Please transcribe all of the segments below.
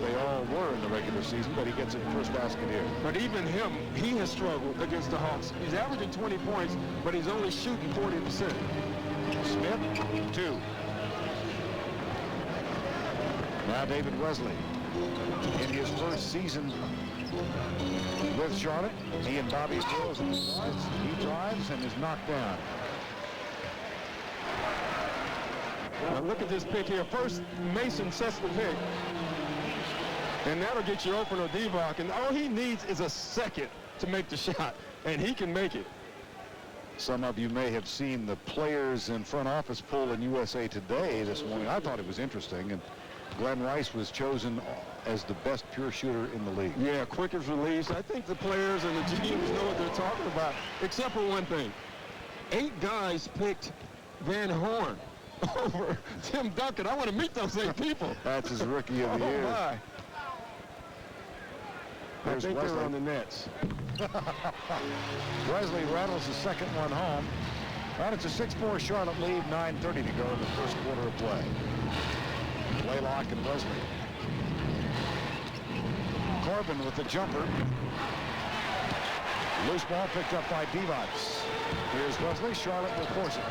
they all were in the regular season, but he gets it first basket here. But even him, he has struggled against the Hawks. He's averaging 20 points, but he's only shooting 40%. Smith, 2. Now David Wesley. In his first season with Charlotte, he and Bobby throws in the guards. He drives and is knocked down. Now look at this pick here. First, Mason sets the pick. And that'll get you open or Divac. And all he needs is a second to make the shot. And he can make it. Some of you may have seen the players in front office poll in USA Today this morning. I thought it was interesting. And Glenn Rice was chosen as the best pure shooter in the league. Yeah, quickest release. I think the players and the GMs know what they're talking about, except for one thing. 8 guys picked Van Horn over Tim Duncan. I want to meet those 8 people. That's his rookie of the year. My. I think Wesley. they're on the Nets. Wesley rattles the second one home. And it's a 6-4 Charlotte lead, 9:30 to go in the first quarter of play. Blaylock and Wesley. Corbin with the jumper. Loose ball picked up by Divac. Here's Wesley. Charlotte will force it.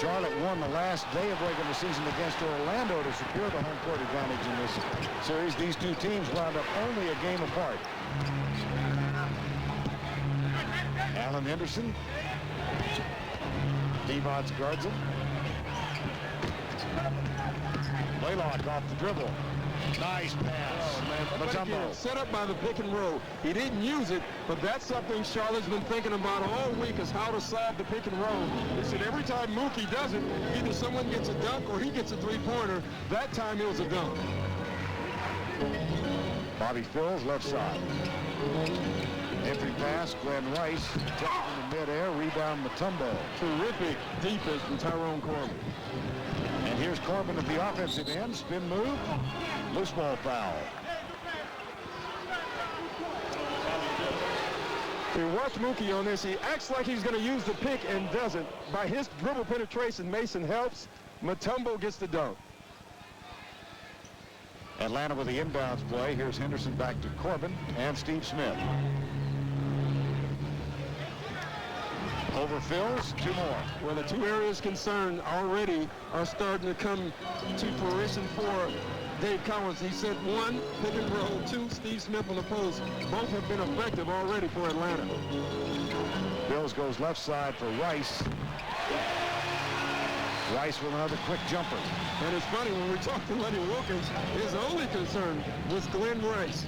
Charlotte won the last day of regular season against Orlando to secure the home court advantage in this series. These two teams wound up only a game apart. Alan Henderson. Divac guards him. Blaylock off the dribble. Nice pass. Again, set up by the pick and roll. He didn't use it, but that's something Charlotte's been thinking about all week, is how to solve the pick and roll. They said every time Mookie does it, either someone gets a dunk or he gets a three-pointer. That time it was a dunk. Bobby Phills, left side. Entry pass, Glenn Rice. Tapped in the midair, rebound Mutombo. Terrific defense from Tyrone Corbin. And here's Corbin at the offensive end. Spin move. Loose ball foul. You watch Mookie on this. He acts like he's going to use the pick and doesn't. By his dribble penetration, Mason helps. Mutombo gets the dunk. Atlanta with the inbounds play. Here's Henderson back to Corbin and Steve Smith. Over Phil's, 2 more. Well, the 2 areas concerned already are starting to come to fruition for Dave Collins. He said 1, pick and roll, 2, Steve Smith on the post. Both have been effective already for Atlanta. Bills goes left side for Rice. Rice with another quick jumper. And it's funny, when we talked to Lenny Wilkins, his only concern was Glenn Rice.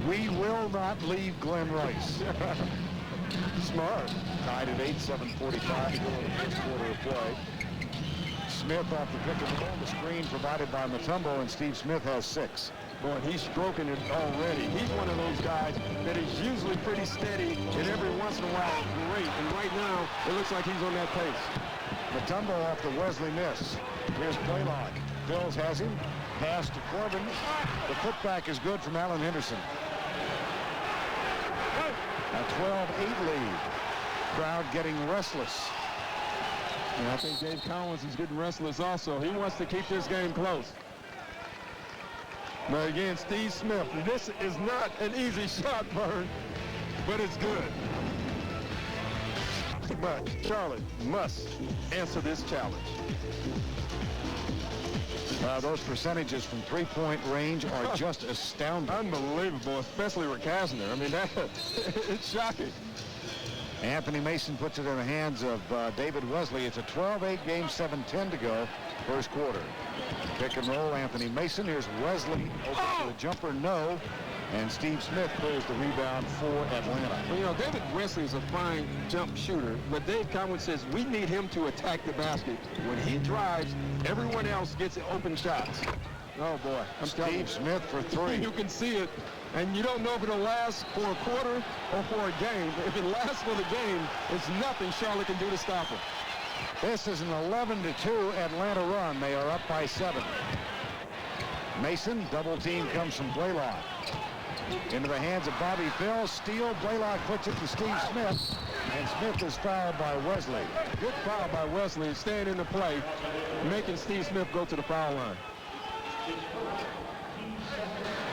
We will not leave Glenn Rice. Smart. Tied at 8, 7:45 to go in the first quarter of play. Smith off the pick and roll. The screen provided by Mutombo, and Steve Smith has 6. Boy, he's stroking it already. He's one of those guys that is usually pretty steady, and every once in a while, great. And right now, it looks like he's on that pace. Mutombo off the Wesley miss. Here's Blaylock. Bills has him. Pass to Corbin. The putback is good from Alan Henderson. A 12-8 lead. Crowd getting restless. And I think Dave Collins is getting restless also. He wants to keep this game close. But again, Steve Smith, this is not an easy shot, Vern, but it's good. But Charlotte must answer this challenge. Those percentages from three-point range are just astounding. Unbelievable, especially with Kastner. I mean, it's shocking. Anthony Mason puts it in the hands of David Wesley. It's a 12-8 game, 7:10 to go, first quarter. Pick and roll, Anthony Mason. Here's Wesley, open to the jumper, no. And Steve Smith pulls the rebound for Atlanta. Well, you know, David Wesley is a fine jump shooter, but Dave Collins says we need him to attack the basket. When he drives, everyone else gets open shots. Oh, boy. Steve Smith for 3. You can see it, and you don't know if it'll last for a quarter or for a game. If it lasts for the game, it's nothing Charlotte can do to stop him. This is an 11-2 Atlanta run. They are up by 7. Mason, double team comes from Blaylock. Into the hands of Bobby Phil. Steal. Blaylock puts it to Steve Smith. And Smith is fouled by Wesley. Good foul by Wesley, staying in the play, making Steve Smith go to the foul line.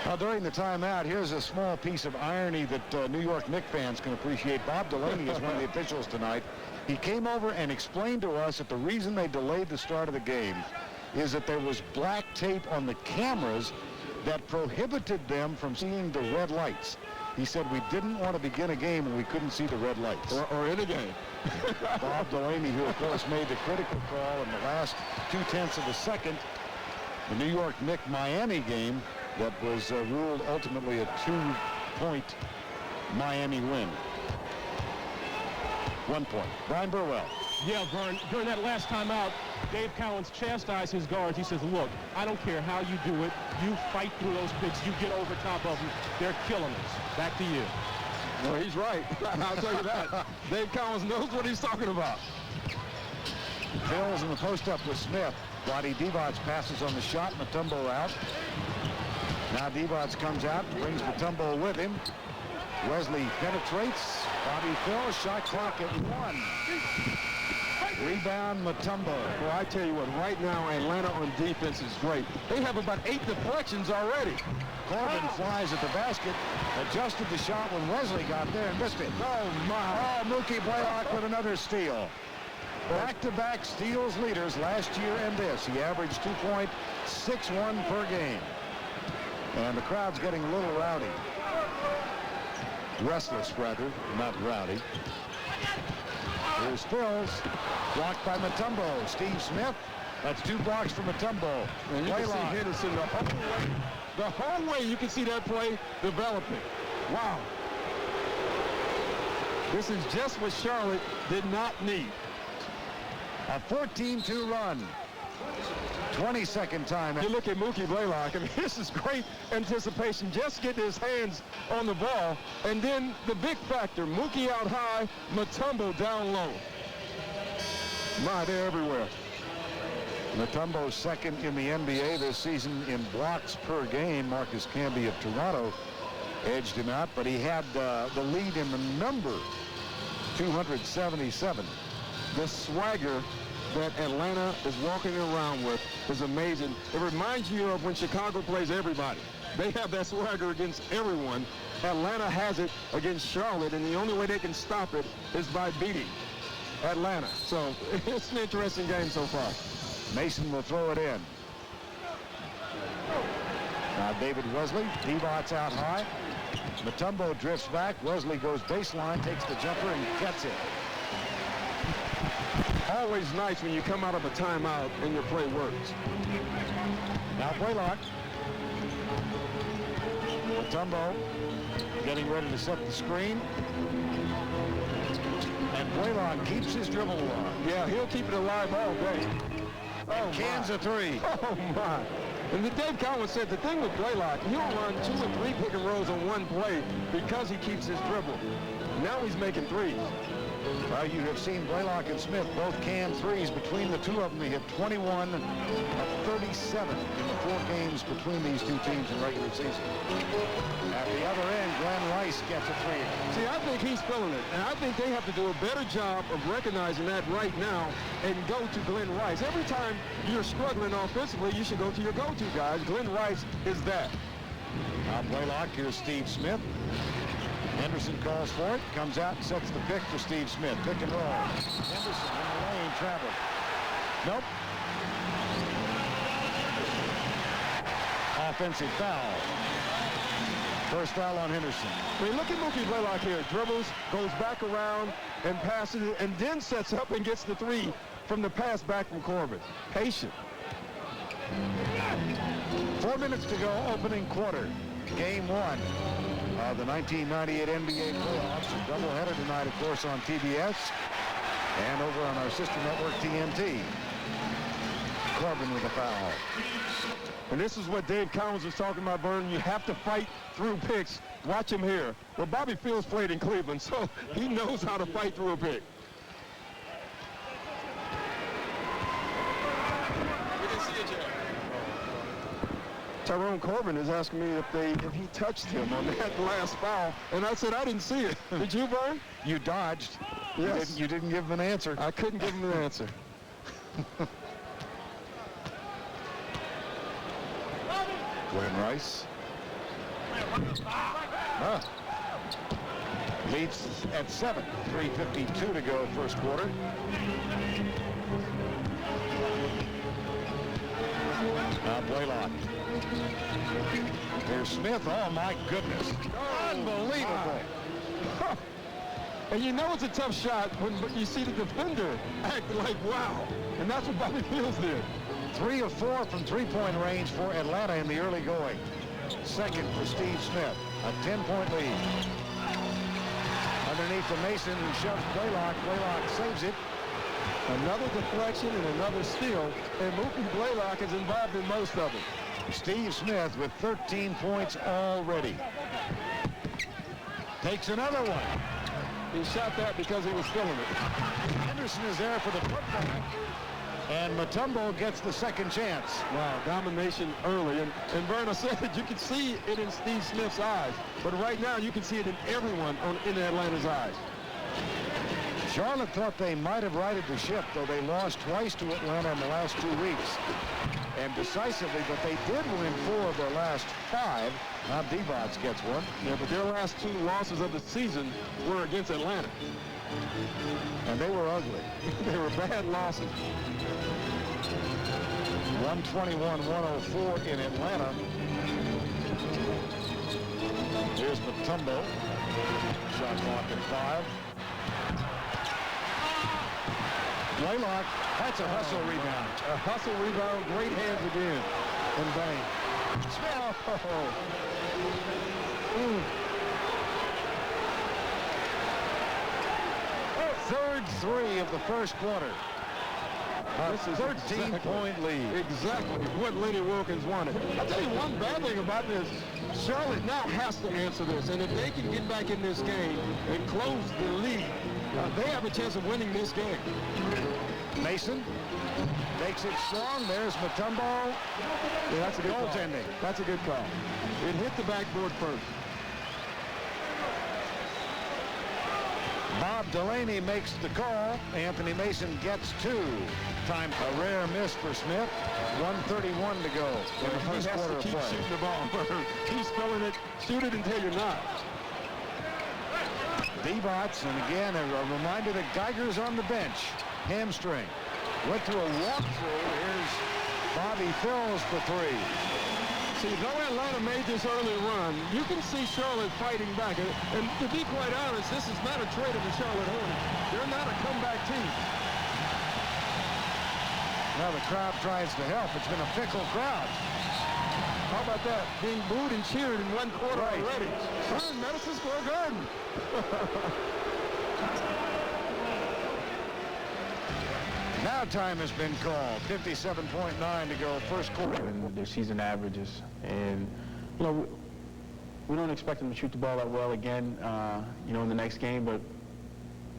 Now, during the timeout, here's a small piece of irony that New York Knicks fans can appreciate. Bob Delaney is one of the officials tonight. He came over and explained to us that the reason they delayed the start of the game is that there was black tape on the cameras that prohibited them from seeing the red lights. He said we didn't want to begin a game when we couldn't see the red lights. Or in a game. Bob Delaney, who of course made the critical call in the last 0.2 of a second, the New York Knicks Miami game that was ruled ultimately a 2-point Miami win. 1 point. Brian Burwell. Yeah, Vern, during that last timeout, Dave Cowens chastised his guards. He says, look, I don't care how you do it. You fight through those picks. You get over top of them. They're killing us. Back to you. Well, he's right. I'll tell you that. Dave Cowens knows what he's talking about. Fills in the post-up with Smith. Waddy Divac passes on the shot. Mutombo out. Now Divac comes out, brings Mutombo with him. Wesley penetrates. Bobby Phil, shot clock at 1. Rebound, Mutombo. Well, I tell you what, right now Atlanta on defense is great. They have about 8 deflections already. Corbin flies at the basket, adjusted the shot when Wesley got there and missed it. Oh, my. Oh, Mookie Blaylock with another steal. Back-to-back steals leaders last year and this. He averaged 2.61 per game. And the crowd's getting a little rowdy. Restless, rather, not rowdy. Here's Phils, blocked by Mutombo. Steve Smith, that's 2 blocks for Mutombo. And you can see Henderson the whole way you can see that play developing. Wow. This is just what Charlotte did not need. A 14-2 run. 22nd time. You look at Mookie Blaylock, and this is great anticipation, just getting his hands on the ball. And then the big factor, Mookie out high, Mutombo down low. My, they're everywhere. Mutombo's second in the NBA this season in blocks per game. Marcus Camby of Toronto edged him out, but he had the lead in the number, 277. The swagger that Atlanta is walking around with is amazing. It reminds you of when Chicago plays everybody. They have that swagger against everyone. Atlanta has it against Charlotte, and the only way they can stop it is by beating Atlanta. So it's an interesting game so far. Mason will throw it in. Now David Wesley, Divac out high. Mutombo drifts back. Wesley goes baseline, takes the jumper, and gets it. Always nice when you come out of a timeout and your play works. Now Blaylock. Mutombo getting ready to set the screen. And Blaylock keeps his dribble alive. Yeah, he'll keep it alive all day. Oh, cans a 3. Oh, my. And the Dave Cowens said the thing with Blaylock, he'll run 2 and 3 pick and rolls on one play because he keeps his dribble. Now he's making threes. Well, you have seen Blaylock and Smith both can threes. Between the two of them, they hit 21 of 37 in the 4 games between these two teams in regular season. At the other end, Glenn Rice gets a 3. See, I think he's feeling it, and I think they have to do a better job of recognizing that right now and go to Glenn Rice. Every time you're struggling offensively, you should go to your go-to guys. Glenn Rice is that. Now Blaylock, here's Steve Smith. Henderson calls for it, comes out and sets the pick for Steve Smith. Pick and roll. Henderson in the lane, traveling. Nope. Offensive foul. First foul on Henderson. I mean, look at Mookie Blaylock here. Dribbles, goes back around and passes it, and then sets up and gets the 3 from the pass back from Corbin. Patient. 4 minutes to go, opening quarter. Game 1 of the 1998 NBA playoffs. A doubleheader tonight, of course, on TBS and over on our sister network, TNT. Corbin with a foul. And this is what Dave Cowens was talking about, Vernon. You have to fight through picks. Watch him here. Well, Bobby Fields played in Cleveland, so he knows how to fight through a pick. Tyrone Corbin is asking me if he touched him on that last foul, and I said I didn't see it. Did you, Vern? You dodged. Yes. You didn't give him an answer. I couldn't give him an answer. Glenn Rice. Leads at 7. 3:52 to go first quarter. Now Blaylock. Here's Smith. Oh, my goodness. Unbelievable. Huh. And you know it's a tough shot when you see the defender act like, wow. And that's what Bobby Fields did. 3 of 4 from three-point range for Atlanta in the early going. Second for Steve Smith. A 10-point lead. Underneath the Mason, who shoves Blaylock. Blaylock saves it. Another deflection and another steal, and Mookie Blaylock is involved in most of it. Steve Smith with 13 points already. Takes another one. He shot that because he was feeling it. Henderson is there for the putback. And Mutombo gets the second chance. Wow, domination early. And Verna said that you could see it in Steve Smith's eyes. But right now, you can see it in everyone in Atlanta's eyes. Charlotte thought they might have righted the ship, though they lost twice to Atlanta in the last 2 weeks. And decisively, but they did win 4 of their last 5. Now Divac gets one. Yeah, but their last 2 losses of the season were against Atlanta. And they were ugly. They were bad losses. 121-104 in Atlanta. Here's Mutombo. Shot clock at 5. Blaylock, that's a hustle rebound. A hustle rebound, great hands again. And bang. Third 3 of the first quarter. This is 13-point lead. Exactly what Lenny Wilkins wanted. I'll tell you one bad thing about this. Charlotte now has to answer this. And if they can get back in this game and close the lead, they have a chance of winning this game. Mason takes it strong. There's Mutombo. Yeah, that's a good goaltending. That's a good call. It hit the backboard first. Bob Delaney makes the call. Anthony Mason gets 2. Time a rare miss for Smith. 1:31 to go in the first quarter of play. He has to keep shooting the ball. He's spelling it. Shoot it until you're not. Divac, and again a reminder that Geiger's on the bench. Hamstring. Went through a walkthrough. Here's Bobby Phills for 3. See, though Atlanta made this early run, you can see Charlotte fighting back. And to be quite honest, this is not a trade of the Charlotte Hornets. They're not a comeback team. Now the crowd tries to help. It's been a fickle crowd. How about that? Being booed and cheered in one quarter already. Son, Madison Square Garden. Now time has been called. 57.9 to go first quarter. And their season averages. And, you know, we don't expect them to shoot the ball that well again, you know, in the next game. But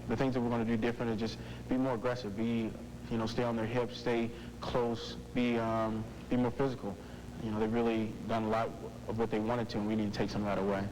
the things that we're going to do different is just be more aggressive, be, you know, stay on their hips, stay close, be more physical. You know, they've really done a lot of what they wanted to, and we need to take some of that away.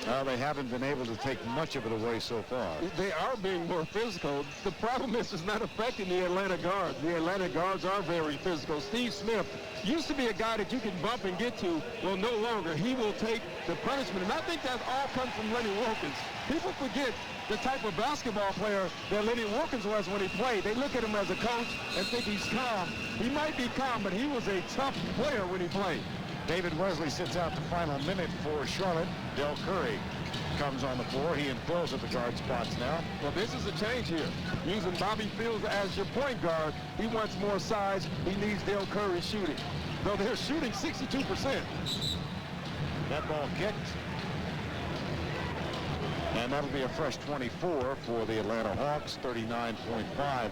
Well, they haven't been able to take much of it away so far. They are being more physical. The problem is it's not affecting the Atlanta guards. The Atlanta guards are very physical. Steve Smith used to be a guy that you can bump and get to. Well, no longer. He will take the punishment. And I think that all comes from Lenny Wilkins. People forget the type of basketball player that Lenny Wilkins was when he played. They look at him as a coach and think he's calm. He might be calm, but he was a tough player when he played. David Wesley sits out the final minute for Charlotte. Dell Curry comes on the floor. He and Phil's at the guard spots now. Well, this is a change here. Using Bobby Fields as your point guard, he wants more size. He needs Dell Curry shooting. Though they're shooting 62%. That ball kicked. And that'll be a fresh 24 for the Atlanta Hawks, 39.5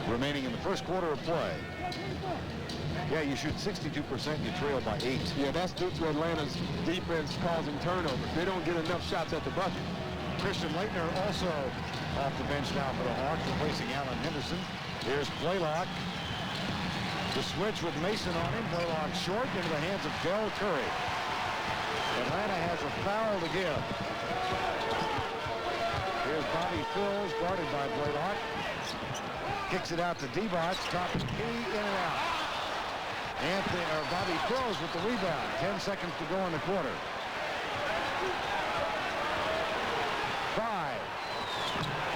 remaining in the first quarter of play. Yeah, you shoot 62%, you trail by 8. Yeah, that's due to Atlanta's defense causing turnovers. They don't get enough shots at the bucket. Christian Laettner also off the bench now for the Hawks, replacing Alan Henderson. Here's Blaylock. The switch with Mason on him. Blaylock short into the hands of Dell Curry. Atlanta has a foul to give. Here's Bobby Phills, guarded by Blaylock. Kicks it out to Divac, top of the key, in and out. Bobby Phills with the rebound. 10 seconds to go in the quarter. 5.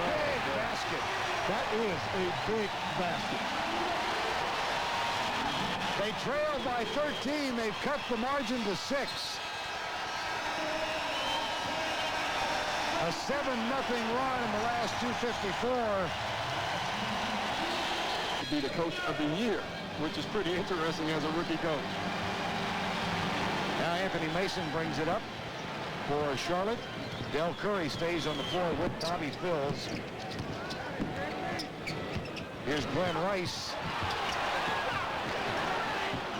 Big basket. That is a big basket. They trail by 13. They've cut the margin to 6. A 7-0 run in the last 2:54. To be the coach of the year, which is pretty interesting as a rookie coach. Now Anthony Mason brings it up for Charlotte. Dell Curry stays on the floor with Bobby Phills. Here's Glenn Rice.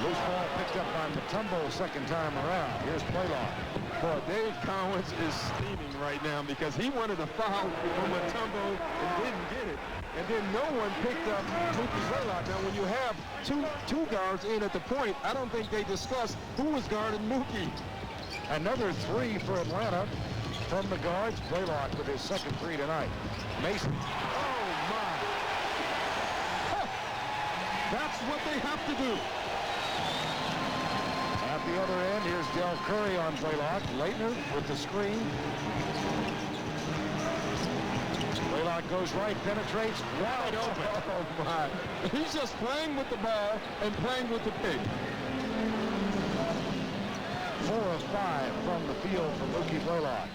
Loose ball picked up by Mutombo second time around. Here's Blaylock. Boy, Dave Cowens is steaming right now because he wanted a foul from Mutombo and didn't get it. And then no one picked up Mookie Blaylock. Now, when you have two guards in at the point, I don't think they discussed who was guarding Mookie. Another 3 for Atlanta from the guards. Blaylock with his second 3 tonight. Mason. Oh, my. Huh. That's what they have to do. At the other end, here's Dell Curry on Blaylock. Leitner with the screen. Blaylock goes right, penetrates, wide open. Oh, my. He's just playing with the ball and playing with the pick. 4 of 5 from the field for Mookie Blaylock.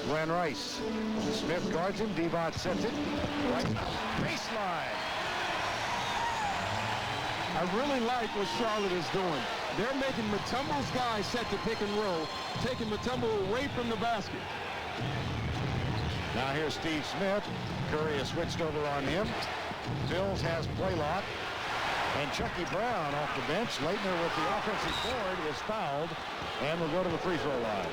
Glenn Rice. Smith guards him. Divac sets it. Right baseline. I really like what Charlotte is doing. They're making Mutombo's guys set to pick and roll, taking Mutombo away from the basket. Now here's Steve Smith. Curry has switched over on him. Phills has Blaylock. And Chucky Brown off the bench. Leitner with the offensive board is fouled and will go to the free throw line.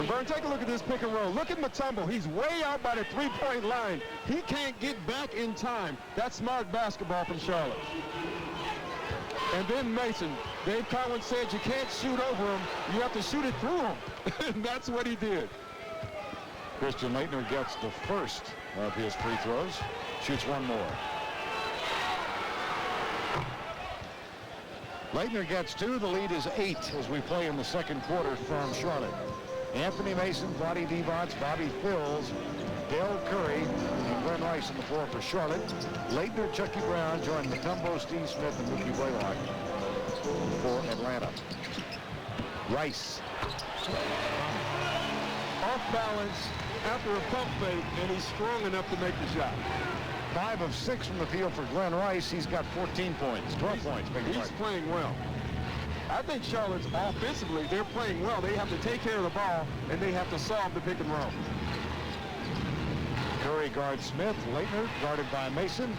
Burn, take a look at this pick and roll. Look at Mutombo. He's way out by the three-point line. He can't get back in time. That's smart basketball from Charlotte. And then Mason. Dave Cowens said you can't shoot over him. You have to shoot it through him. And that's what he did. Christian Leitner gets the first of his free throws. Shoots one more. Leitner gets 2. The lead is 8 as we play in the second quarter from Charlotte. Anthony Mason, Vlade Divac, Bobby Phills, Dell Curry, and Glenn Rice on the floor for Charlotte. Leitner, Chucky Brown join Mutombo, Steve Smith, and Mookie Blaylock for Atlanta. Rice. Off balance after a pump fake, and he's strong enough to make the shot. 5 of 6 from the field for Glenn Rice. He's got 14 points, 12 points. He's playing well. I think Charlotte's offensively, they're playing well. They have to take care of the ball, and they have to solve the pick and roll. Curry guards Smith. Leitner guarded by Mason.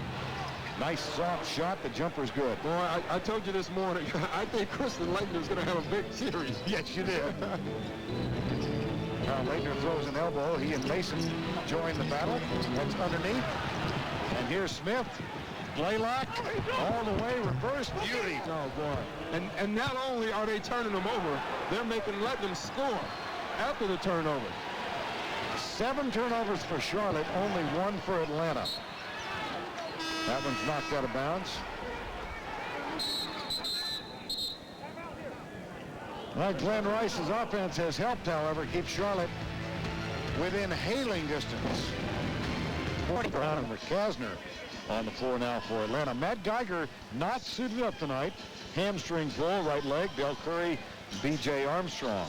Nice soft shot. The jumper's good. Boy, I told you this morning, I think Christian Leitner is going to have a big series. Yes, you did. Leitner throws an elbow. He and Mason join the battle. That's underneath. And here's Smith. Blaylock all the way, reverse beauty. Oh, boy. And not only are they turning them over, they're letting them score after the turnover. 7 turnovers for Charlotte, only 1 for Atlanta. That one's knocked out of bounds. Well, Glenn Rice's offense has helped, however, keep Charlotte within hailing distance. Brown and McCasner on the floor now for Atlanta. Matt Geiger not suited up tonight. Hamstring pull, right leg. Dell Curry, B.J. Armstrong.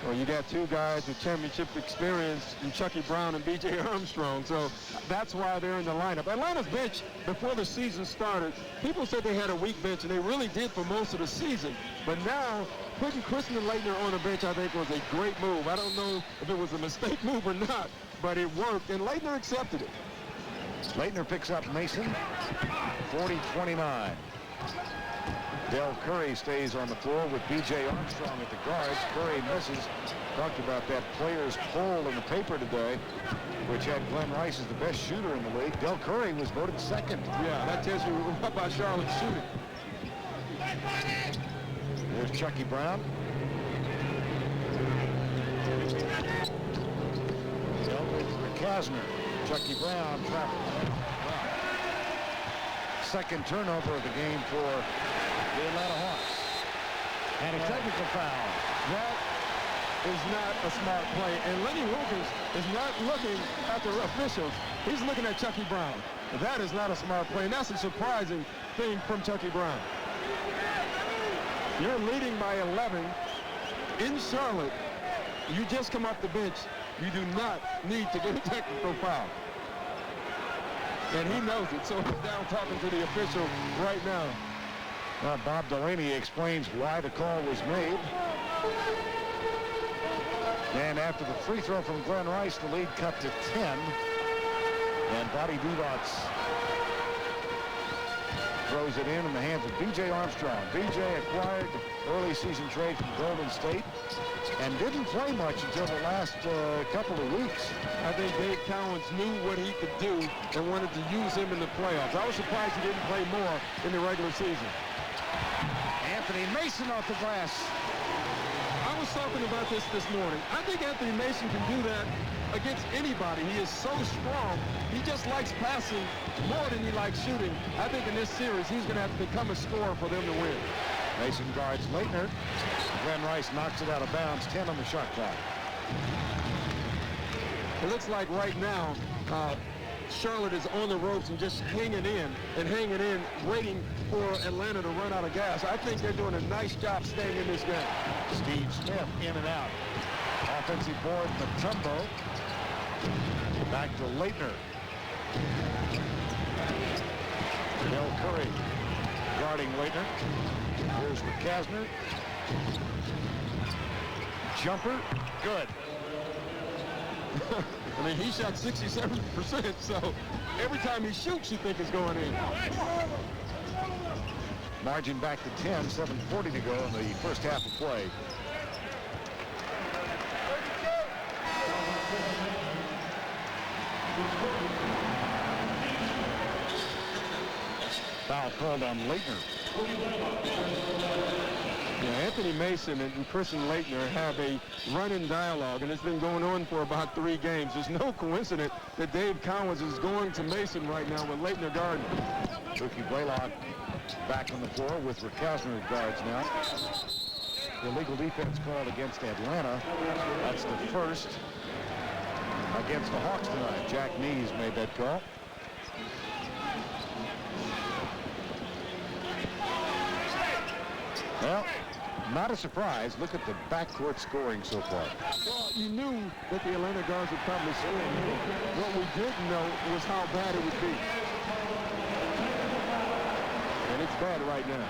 Well, you got 2 guys with championship experience in Chucky Brown and B.J. Armstrong, so that's why they're in the lineup. Atlanta's bench, before the season started, people said they had a weak bench, and they really did for most of the season. But now, putting Christian Leitner on the bench, I think, was a great move. I don't know if it was a mistake move or not, but it worked, and Leitner accepted it. Leitner picks up Mason, 40-29. Dell Curry stays on the floor with B.J. Armstrong at the guards. Curry misses. Talked about that players poll in the paper today, which had Glenn Rice as the best shooter in the league. Dell Curry was voted second. Yeah, that tells you about Charlotte's shooting. Here's Chucky Brown. Dealt with Kasner. Chucky Brown trapped. Second turnover of the game for the Atlanta Hawks. And a technical foul. That is not a smart play. And Lenny Wilkins is not looking at the officials. He's looking at Chucky Brown. That is not a smart play. And that's a surprising thing from Chucky Brown. You're leading by 11 in Charlotte. You just come off the bench. You do not need to get a technical foul. And he knows it, so he's down talking to the official right now. Well, Bob Delaney explains why the call was made. And after the free throw from Glenn Rice, the lead cut to 10. And Buddy Divac throws it in the hands of B.J. Armstrong. B.J. acquired early season trade from Golden State and didn't play much until the last couple of weeks. I think Dave Cowens knew what he could do and wanted to use him in the playoffs. I was surprised he didn't play more in the regular season. Anthony Mason off the glass. I was talking about this morning. I think Anthony Mason can do that against anybody. He is so strong. He just likes passing more than he likes shooting. I think in this series, he's going to have to become a scorer for them to win. Mason guards Leitner. Glenn Rice knocks it out of bounds. 10 on the shot clock. It looks like right now, Charlotte is on the ropes and just hanging in, waiting for Atlanta to run out of gas. I think they're doing a nice job staying in this game. Steve Smith in and out. Offensive board, Mutombo. Back to Leitner. Dell Curry guarding Leitner. Here's Kasner. Jumper, good. I mean, he shot 67%, so every time he shoots, you think it's going in. Margin back to 10, 7:40 to go in the first half of play. Foul called on Leitner. Yeah, Anthony Mason and Christian Leitner have a running dialogue, and it's been going on for about 3 games. There's no coincidence that Dave Cowens is going to Mason right now with Leitner guarding. Mookie Blaylock back on the floor with Kasner guards now. Illegal defense called against Atlanta. That's the first against the Hawks tonight. Jack Nees made that call. Well, not a surprise. Look at the backcourt scoring so far. Well, you knew that the Atlanta guards would probably score more. What we didn't know was how bad it would be. And it's bad right now.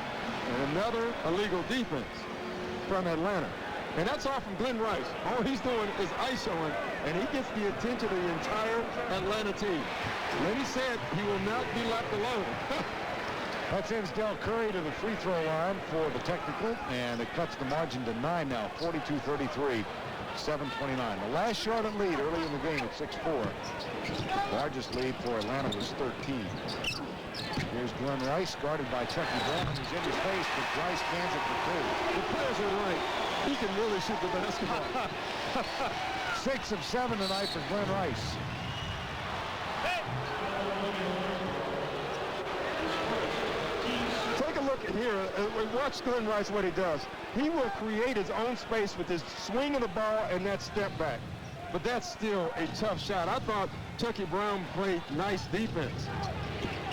And another illegal defense from Atlanta. And that's all from Glenn Rice. All he's doing is ISOing, and he gets the attention of the entire Atlanta team. Lenny said he will not be left alone. That sends Dell Curry to the free throw line for the technical, and it cuts the margin to 9 now, 42-33, 7:29. The last Charlotte lead early in the game at 6-4. Largest lead for Atlanta was 13. Here's Glenn Rice, guarded by Chucky Brown. He's in his face, but Rice cans it for 2. The players are right. He can really shoot the basketball. 6 of 7 tonight for Glenn Rice. Take a look at here. Watch Glenn Rice what he does. He will create his own space with his swing of the ball and that step back. But that's still a tough shot. I thought Chucky Brown played nice defense.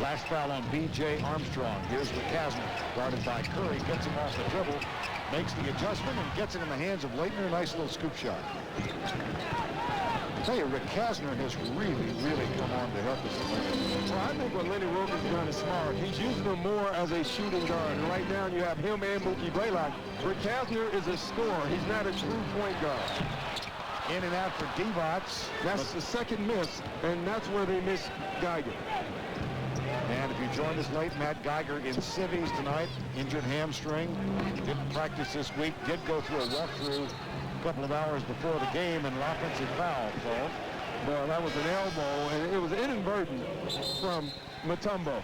Last foul on B.J. Armstrong. Here's Kasner, guarded by Curry, gets him off the dribble, makes the adjustment, and gets it in the hands of Leitner. Nice little scoop shot. I tell you, Kasner has really come on to help us. Well, I think what Lenny Wilkins has done is smart. He's using him more as a shooting guard. And right now you have him and Mookie Blaylock. Kasner is a scorer. He's not a true point guard. In and out for Divac. That's the second miss, and that's where they miss Geiger. And if you joined us late, Matt Geiger in civvies tonight, injured hamstring, didn't practice this week, did go through a walkthrough a couple of hours before the game, and an offensive foul called. Well, that was an elbow, and it was inadvertent from Mutombo.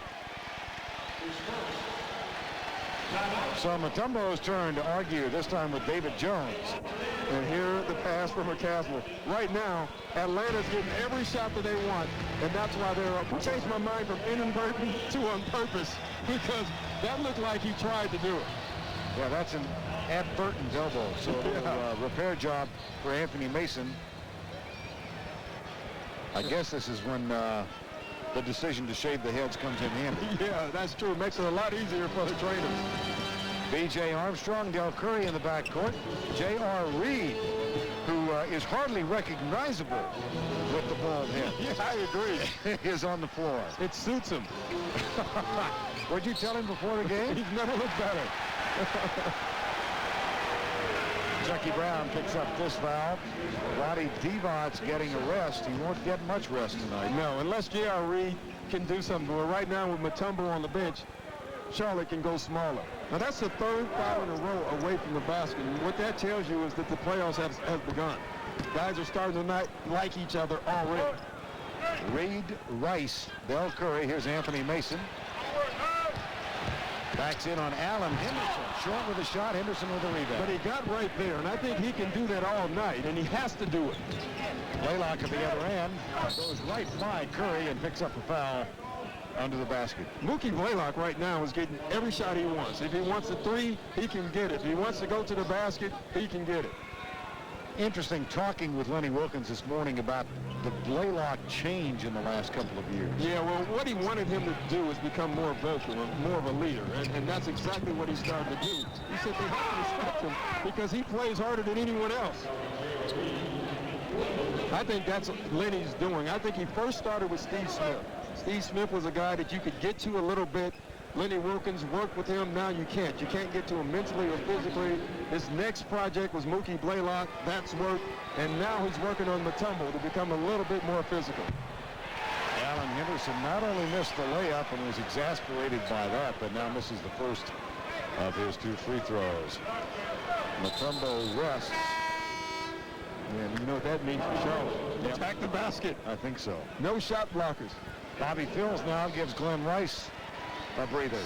So Mutombo's turn to argue, this time with David Jones. And here the pass from McCaslin. Right now, Atlanta's getting every shot that they want, and that's why they're up. I changed my mind from inadvertent to on purpose, because that looked like he tried to do it. Yeah, that's an advertent elbow. So a repair job for Anthony Mason. I guess this is when the decision to shave the heads comes in handy. Yeah, that's true. It makes it a lot easier for the trainers. B.J. Armstrong, Dell Curry in the backcourt. J.R. Reid, who is hardly recognizable with the bald head. Yeah, I agree. is on the floor. It suits him. What'd you tell him before the game? He's never looked better. Chucky Brown picks up this foul. Roddy Divac's getting a rest. He won't get much rest tonight. No, unless J.R. Reid can do something. But right now with Mutombo on the bench, Charlotte can go smaller. Now that's the third foul in a row away from the basket. And what that tells you is that the playoffs have begun. Guys are starting to not like each other already. Reid, Rice, Dell Curry. Here's Anthony Mason. Backs in on Allen Henderson. Short with a shot, Henderson with a rebound. But he got right there, and I think he can do that all night, and he has to do it. Blaylock at the other end goes right by Curry and picks up a foul under the basket. Mookie Blaylock right now is getting every shot he wants. If he wants a three, he can get it. If he wants to go to the basket, he can get it. Interesting talking with Lenny Wilkins this morning about the Blaylock change in the last couple of years. Yeah, well, what he wanted him to do is become more vocal, more of a leader, and that's exactly what he's starting to do. He said they have to respect him because he plays harder than anyone else. I think that's what Lenny's doing. I think he first started with Steve Smith. Steve Smith was a guy that you could get to a little bit. Lenny Wilkins worked with him. Now you can't. You can't get to him mentally or physically. His next project was Mookie Blaylock. That's work. And now he's working on Mutombo to become a little bit more physical. Allen Henderson not only missed the layup and was exasperated by that, but now misses the first of his two free throws. Mutombo rests. And you know what that means for Charlotte. Attack the basket. I think so. No shot blockers. Bobby Phills now gives Glenn Rice a breather.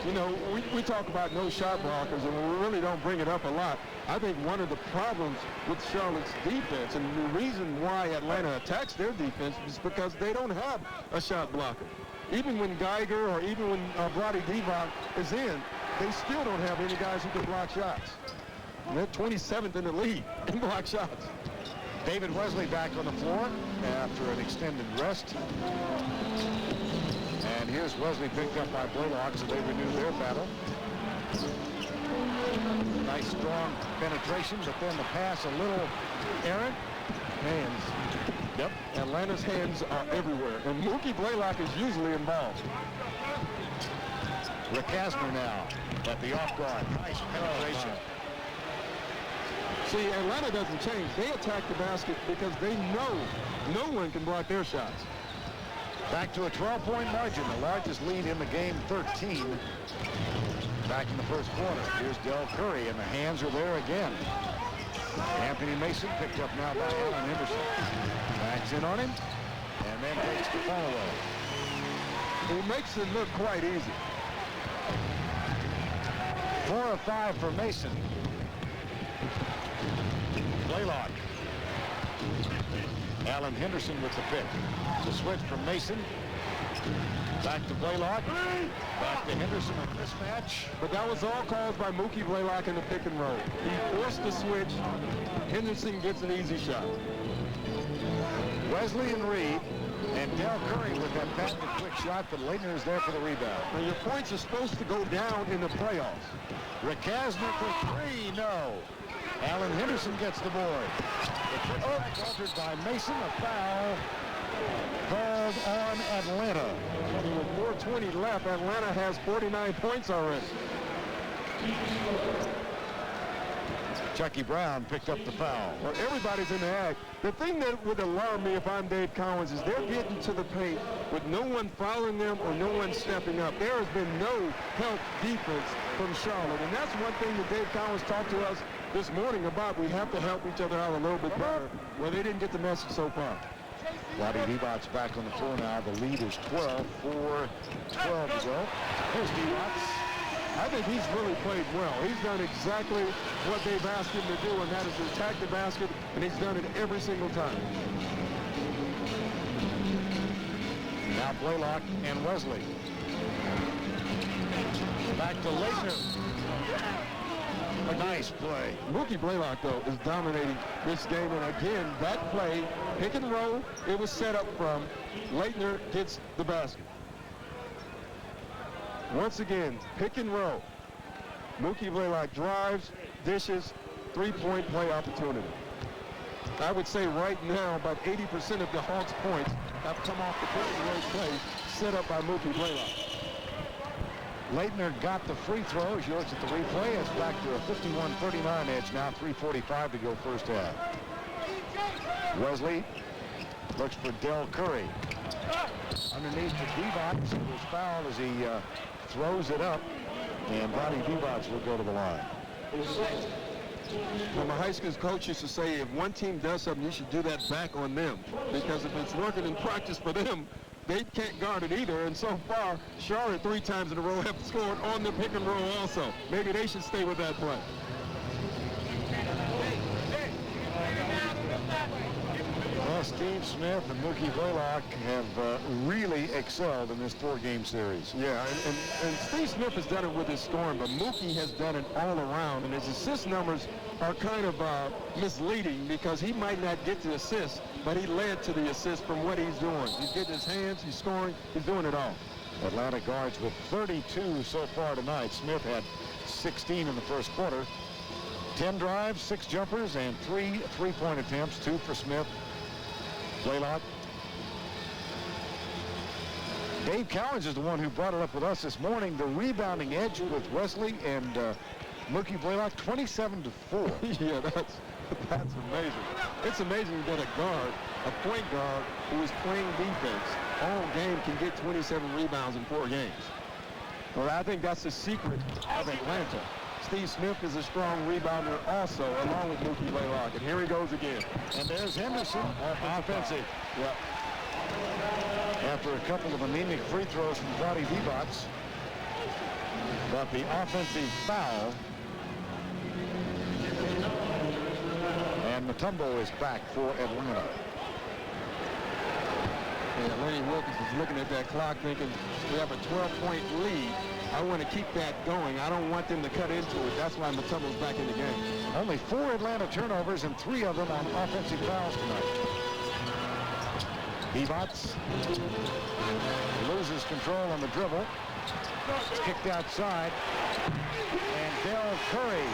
You know, we talk about no shot blockers, and we really don't bring it up a lot. I think one of the problems with Charlotte's defense, and the reason why Atlanta attacks their defense, is because they don't have a shot blocker. Even when Geiger or even when Brody Divac is in, they still don't have any guys who can block shots. And they're 27th in the league in block shots. David Wesley back on the floor after an extended rest. And here's Wesley picked up by Blaylock, so they renew their battle. Nice strong penetration, but then the pass a little errant. Hands. Yep. Atlanta's hands are everywhere, and Mookie Blaylock is usually involved. Rick Hasner now at the off guard. Nice penetration. See, Atlanta doesn't change. They attack the basket because they know no one can block their shots. Back to a 12-point margin, the largest lead in the game, 13. Back in the first quarter. Here's Dell Curry, and the hands are there again. Anthony Mason picked up now by Allen Henderson. Backs in on him, and then takes the ball away. He makes it look quite easy. 4 of 5 for Mason. Blaylock. Allen Henderson with the pick. The switch from Mason. Back to Blaylock. Back to Henderson, a mismatch. But that was all caused by Mookie Blaylock in the pick and roll. He forced the switch. Henderson gets an easy shot. Wesley and Reid and Dell Curry with that patented quick shot, but Leitner is there for the rebound. Now your points are supposed to go down in the playoffs. Rick Hasner for three, no. Allen Henderson gets the board. The putback altered by Mason, a foul called on Atlanta. With 4:20 left, Atlanta has 49 points already. Chucky Brown picked up the foul. Well, everybody's in the act. The thing that would alarm me if I'm Dave Collins is they're getting to the paint with no one fouling them or no one stepping up. There has been no help defense from Charlotte, and that's one thing that Dave Collins talked to us this morning about. We have to help each other out a little bit better. Well, they didn't get the message so far. Roddy Divac's back on the floor now. The lead is 12, 4-12 to go. Here's Divac. I think he's really played well. He's done exactly what they've asked him to do, and that is to attack the basket, and he's done it every single time. Now Blaylock and Wesley. Back to Leitner. A nice play. Mookie Blaylock, though, is dominating this game. And again, that play, pick and roll, it was set up from Leitner gets the basket. Once again, pick and roll. Mookie Blaylock drives, dishes, three-point play opportunity. I would say right now about 80% of the Hawks' points have come off the pick and roll play set up by Mookie Blaylock. Leitner got the free throw. As you look at the replay, it's back to a 51-39 edge now. 3:45 to go first half. Wesley looks for Dell Curry. Underneath to Divac. He was fouled as he throws it up. And Roddy Divac will go to the line. Well, my high school coach used to say, if one team does something, you should do that back on them. Because if it's working in practice for them, they can't guard it either, and so far, Charlotte 3 times in a row have scored on the pick and roll also. Maybe they should stay with that play. Well, Steve Smith and Mookie Blaylock have really excelled in this 4-game series. Yeah, and Steve Smith has done it with his scoring, but Mookie has done it all around, and his assist numbers are kind of misleading because he might not get the assist, but he led to the assist from what he's doing. He's getting his hands, he's scoring, he's doing it all. Atlanta guards with 32 so far tonight. Smith had 16 in the first quarter. 10 drives, 6 jumpers, and 3 three-point attempts, 2 for Smith. Blaylock. Dave Cowens is the one who brought it up with us this morning. The rebounding edge with Wesley and Mookie Blaylock, 27-4. Yeah, that's amazing. It's amazing that a guard, a point guard who is playing defense all game can get 27 rebounds in 4 games. Well, I think that's the secret of Atlanta. Steve Smith is a strong rebounder also, along with Mookie Blaylock. And here he goes again. And there's Henderson, offensive. Yep. After a couple of anemic free throws from Roddy Divac. But the offensive foul. And Mutombo is back for Atlanta. Yeah, Lenny Wilkins is looking at that clock thinking, we have a 12-point lead. I want to keep that going. I don't want them to cut into it. That's why Mutombo's back in the game. Only 4 Atlanta turnovers and 3 of them on offensive fouls tonight. Divac loses control on the dribble. It's kicked outside. And Dell Curry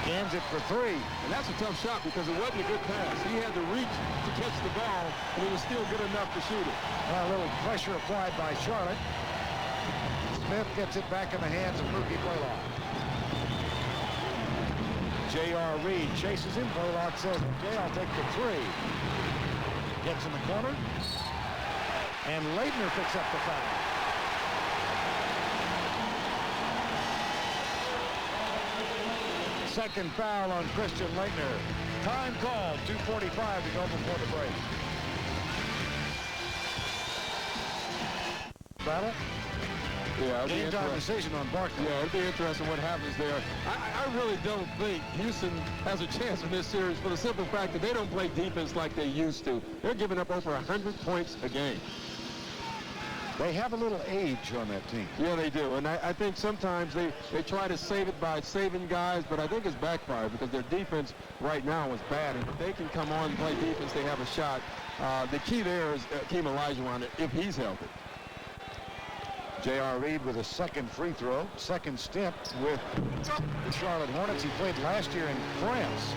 cans it for 3. And that's a tough shot because it wasn't a good pass. He had to reach to catch the ball, and he was still good enough to shoot it. A little pressure applied by Charlotte. Smith gets it back in the hands of Mookie Blaylock. J.R. Reid chases him. Blaylock says, okay, I'll take the 3. Gets in the corner. And Leitner picks up the foul. Second foul on Christian Leitner. Time called, 2:45 to go before the break. Battle. Yeah, Game time decision on Barkley. Yeah, it'll be interesting what happens there. I really don't think Houston has a chance in this series for the simple fact that they don't play defense like they used to. They're giving up over 100 points a game. They have a little age on that team. Yeah, they do. And I think sometimes they try to save it by saving guys, but I think it's backfired because their defense right now is bad. And if they can come on and play defense, they have a shot. The key there is Hakeem Olajuwon if he's healthy. J.R. Reid with a second free throw, second stint with the Charlotte Hornets. He played last year in France.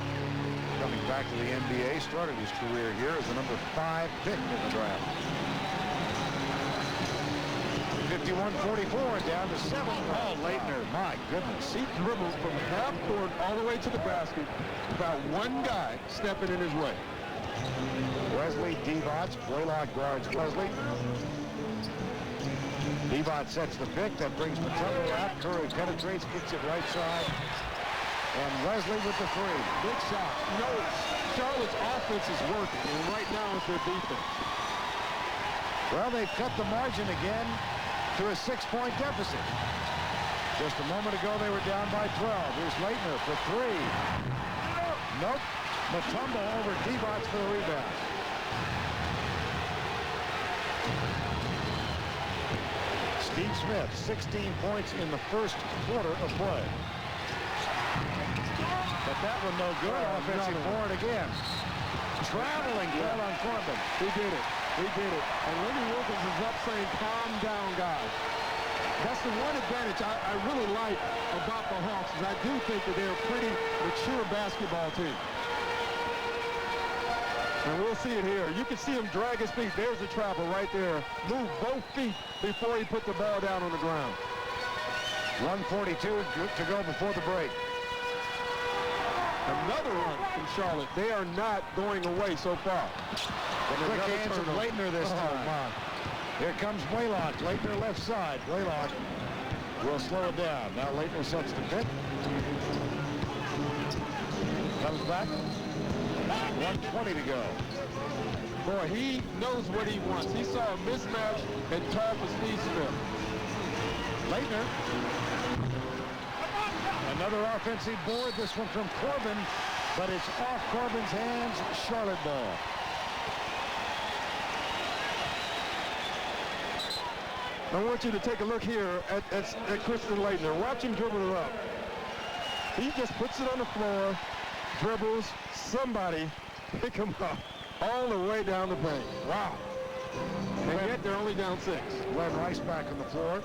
Coming back to the NBA, started his career here as the number 5 pick in the draft. 51-44, down to 7. Oh, Leitner, my goodness. He dribbled from half court all the way to the basket without one guy stepping in his way. Wesley, Divac, Blaylock guards Wesley. Divac sets the pick. That brings Mutombo out. Curry penetrates, gets it right side. And Wesley with the three. Big shot. You know, Charlotte's offense is working, and right now it's their defense. Well, they've cut the margin again to a 6-point deficit. Just a moment ago, they were down by 12. Here's Leitner for three. Nope. Mutombo over Divac for the rebound. Steve Smith, 16 points in the first quarter of play. But that one no good. Offensive board again. Traveling well on Corbin. He did it. He did it. And Lenny Wilkins is up saying, calm down, guys. That's the one advantage I really like about the Hawks is I do think that they're a pretty mature basketball team. And we'll see it here. You can see him drag his feet. There's the travel right there. Move both feet before he put the ball down on the ground. 1:42 to go before the break. Another run from Charlotte. They are not going away so far. The quick hands of Leitner this time. My. Here comes Blaylock. Leitner left side. Blaylock will slow it down. Now Leitner sets the pick. Comes back. 1:20 to go. Boy, he knows what he wants. He saw a mismatch and talked with Steve Smith. Leitner. Another offensive board. This one from Corbin, but it's off Corbin's hands. Charlotte ball. I want you to take a look here at Christian Leitner. Watch him dribble it up. He just puts it on the floor, dribbles, somebody pick him up all the way down the paint. Wow. And yet they're only down 6. Glenn Rice back on the floor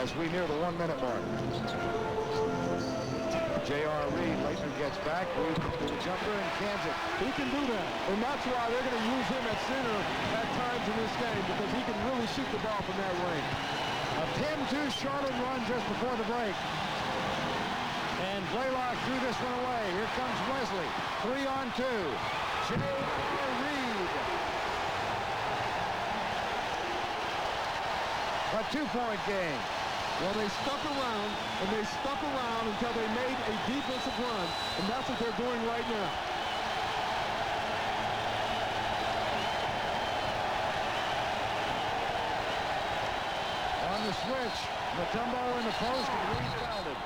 as we near the 1-minute mark. J.R. Reid, Leitner gets back, Reid to the jumper and cans it. He can do that, and that's why they're going to use him at center at times in this game because he can really shoot the ball from that range. A 10-2 Charlotte run just before the break. And Blaylock threw this one away. Here comes Wesley. 3-on-2. J.R. Reid. A 2-point game. Well, they stuck around, and they stuck around until they made a defensive run, and that's what they're doing right now. On the switch, Mutombo in the post, and Reid fouled it.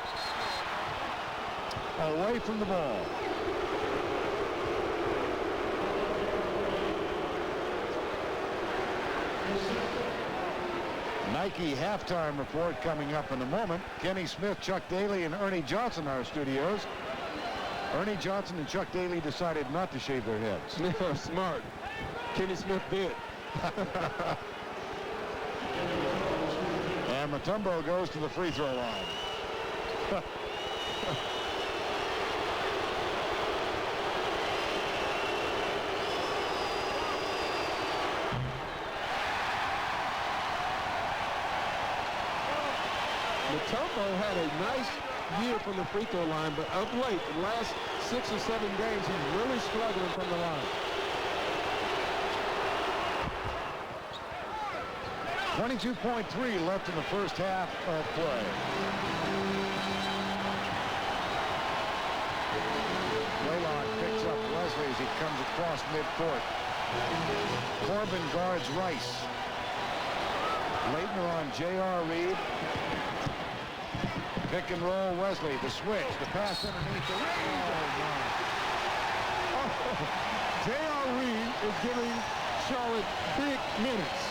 Away from the ball. Nike halftime report coming up in a moment. Kenny Smith, Chuck Daly, and Ernie Johnson are our studios. Ernie Johnson and Chuck Daly decided not to shave their heads. Yeah, smart. Kenny Smith did. And Mutombo goes to the free throw line. Mutombo had a nice year from the free throw line, but of late, the last 6 or 7 games, he's really struggling from the line. 22.3 left in the first half of play. Blaylock picks up Wesley as he comes across midcourt. Corbin guards Rice. Leitner on J.R. Reid. Pick and roll Wesley. The switch. The pass underneath the ring. J.R. Reid is giving Charlotte big minutes.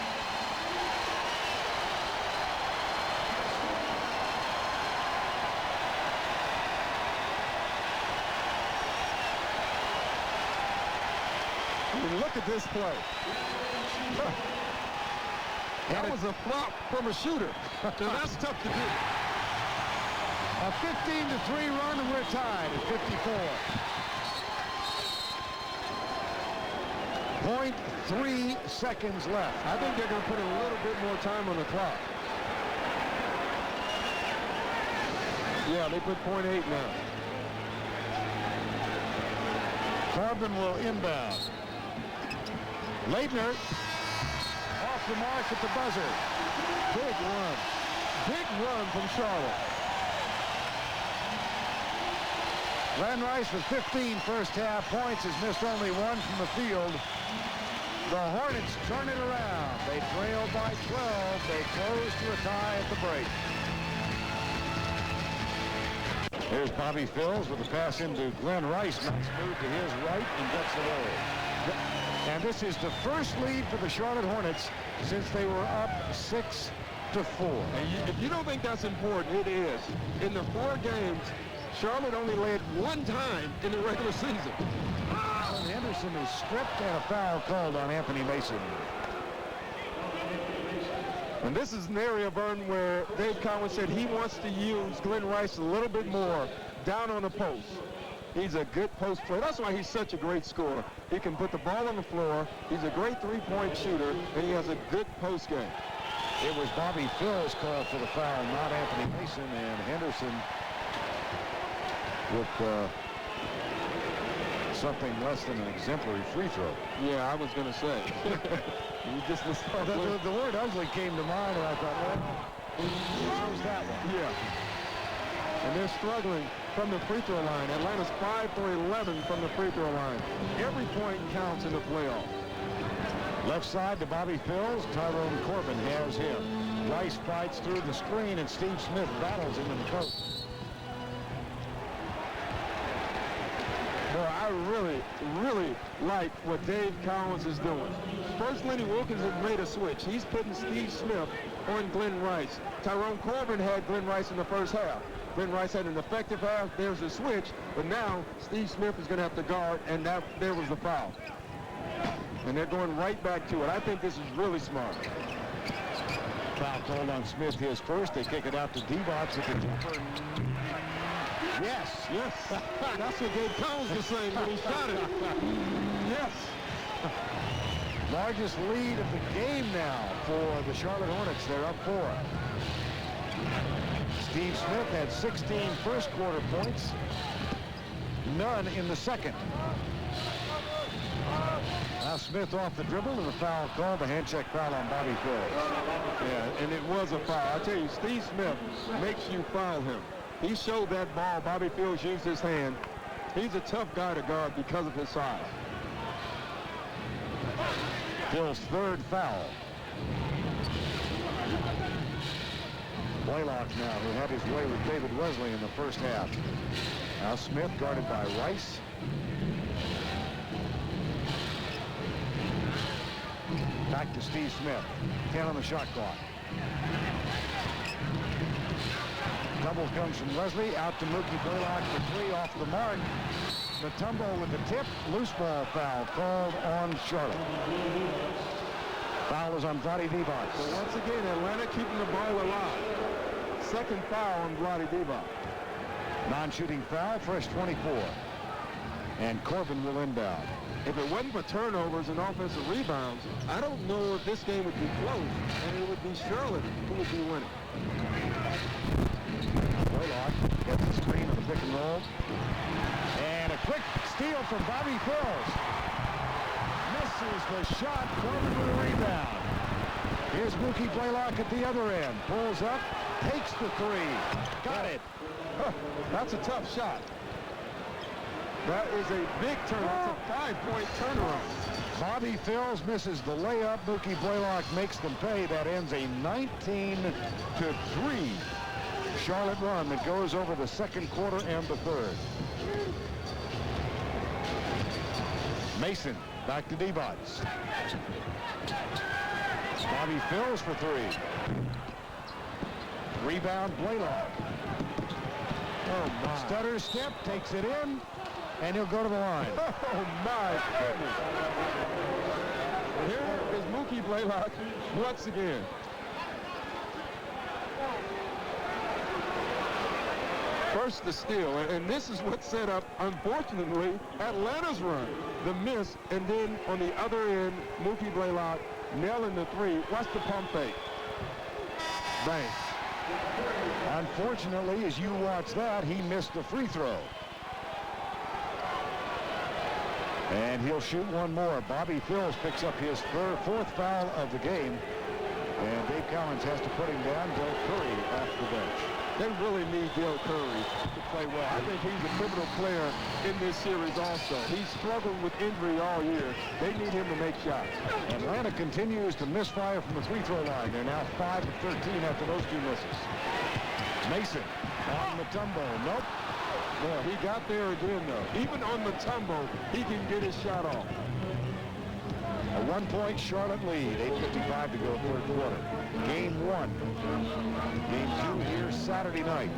Look at this play. That was a flop from a shooter. Now that's tough to do. A 15-3 run, and we're tied at 54. 0.3 seconds left. I think they're going to put a little bit more time on the clock. Yeah, they put 0.8 now. Corbin will inbound. Leitner off the mark at the buzzer. Big run. Big run from Charlotte. Glenn Rice with 15 first-half points has missed only one from the field. The Hornets turn it around. They trail by 12. They close to a tie at the break. Here's Bobby Phills with a pass into Glenn Rice. Nice move to his right and gets the roll. And this is the first lead for the Charlotte Hornets since they were up 6-4. And if you don't think that's important, it is. In the 4 games, Charlotte only led 1 time in the regular season. And Henderson is stripped and a foul called on Anthony Mason. And this is an area, Vern, where Dave Collins said he wants to use Glenn Rice a little bit more down on the post. He's a good post player. That's why he's such a great scorer. He can put the ball on the floor. He's a great three-point shooter, and he has a good post game. It was Bobby Phills called for the foul, not Anthony Mason, and Henderson with something less than an exemplary free throw. Yeah, I was going to say. You just the word ugly came to mind, and I thought, well, who's that one? Yeah. And they're struggling from the free throw line. Atlanta's 5 for 11 from the free throw line. Every point counts in the playoff. Left side to Bobby Phills. Tyrone Corbin has him. Rice fights through the screen, and Steve Smith battles him in the post. Boy, I really like what Dave Collins is doing. First, Lenny Wilkins has made a switch. He's putting Steve Smith on Glenn Rice. Tyrone Corbin had Glenn Rice in the first half. Glenn Rice had an effective half. There's a switch, but now Steve Smith is going to have to guard, and there was the foul. And they're going right back to it. I think this is really smart. Foul called on Smith, his first. They kick it out to Divac with the jumper. Yes. Yes. That's what Dave Collins was saying when he shot it. Yes. Largest lead of the game now for the Charlotte Hornets. They're up 4. Steve Smith had 16 first quarter points. None in the second. Now Smith off the dribble and the foul called, the hand check foul on Bobby Phills. Yeah, and it was a foul. I tell you, Steve Smith makes you foul him. He showed that ball. Bobby Phills used his hand. He's a tough guy to guard because of his size. Phil's third foul. Blaylock now, who had his way with David Wesley in the first half. Now Smith guarded by Rice. Back to Steve Smith. 10 on the shot clock. Double comes from Wesley. Out to Mookie Blaylock for 3 off the mark. The tumble with the tip. Loose ball foul called on Charlotte. Foul is on Vlade Divac. So once again, Atlanta keeping the ball alive. Second foul on Vlade Divac. Non-shooting foul, first 24. And Corbin will inbound. If it wasn't for turnovers and offensive rebounds, I don't know if this game would be close, and it would be Charlotte who would be winning. Blaylock gets the screen on the pick and roll. And a quick steal from Bobby Phills. Misses the shot. Corbin with a rebound. Here's Mookie Blaylock at the other end. Pulls up, takes the 3. Got it. That's a tough shot. That is a big turnaround. It's a 5-point turnaround. Bobby Phills misses the layup. Mookie Blaylock makes them pay. That ends a 19-3 Charlotte run that goes over the second quarter and the third. Mason back to Divac. Bobby Phills for 3. Rebound Blaylock. Oh my. Stutter step, takes it in, and he'll go to the line. Oh my goodness. Here is Mookie Blaylock once again. First the steal, and this is what set up, unfortunately, Atlanta's run. The miss, and then on the other end, Mookie Blaylock nailing the 3. Watch the pump fake. Bang. Unfortunately, as you watch that, he missed the free throw. And he'll shoot one more. Bobby Phills picks up his fourth foul of the game. And Dave Collins has to put him down. Dell Curry off the bench. They really need Dell Curry to play well. I think he's a pivotal player in this series also. He's struggled with injury all year. They need him to make shots. Atlanta continues to misfire from the free throw line. They're now 5 of 13 after those two misses. Mason on Mutombo. Nope. Well, he got there again, though. Even on Mutombo, he can get his shot off. A 1-point Charlotte lead. 8:55 to go, third quarter. Game 1. Game 2 here Saturday night.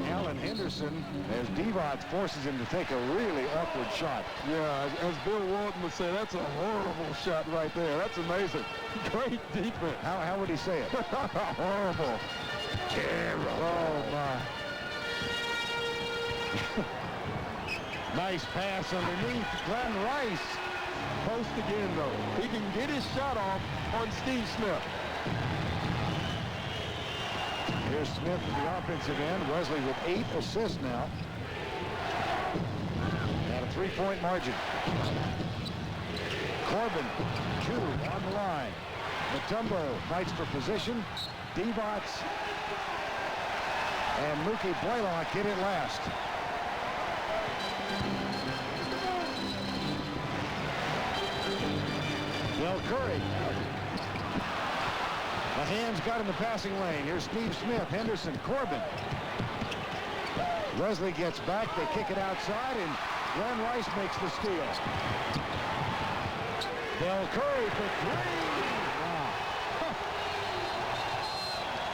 Alan Henderson, as Divac forces him to take a really awkward shot. Yeah, as Bill Walton would say, that's a horrible shot right there. That's amazing. Great defense. How would he say it? Horrible. Terrible. Oh, my. Nice pass underneath Glenn Rice. Post again, though. He can get his shot off on Steve Smith. Here's Smith at the offensive end. Wesley with 8 assists now. And a 3-point margin. Corbin, 2 on the line. Mutombo fights for position. Divac and Mookie Blaylock hit it last. Dell Curry. The hands got in the passing lane. Here's Steve Smith, Henderson, Corbin. Wesley gets back. They kick it outside, and Glenn Rice makes the steal. Dell Curry for 3. Wow.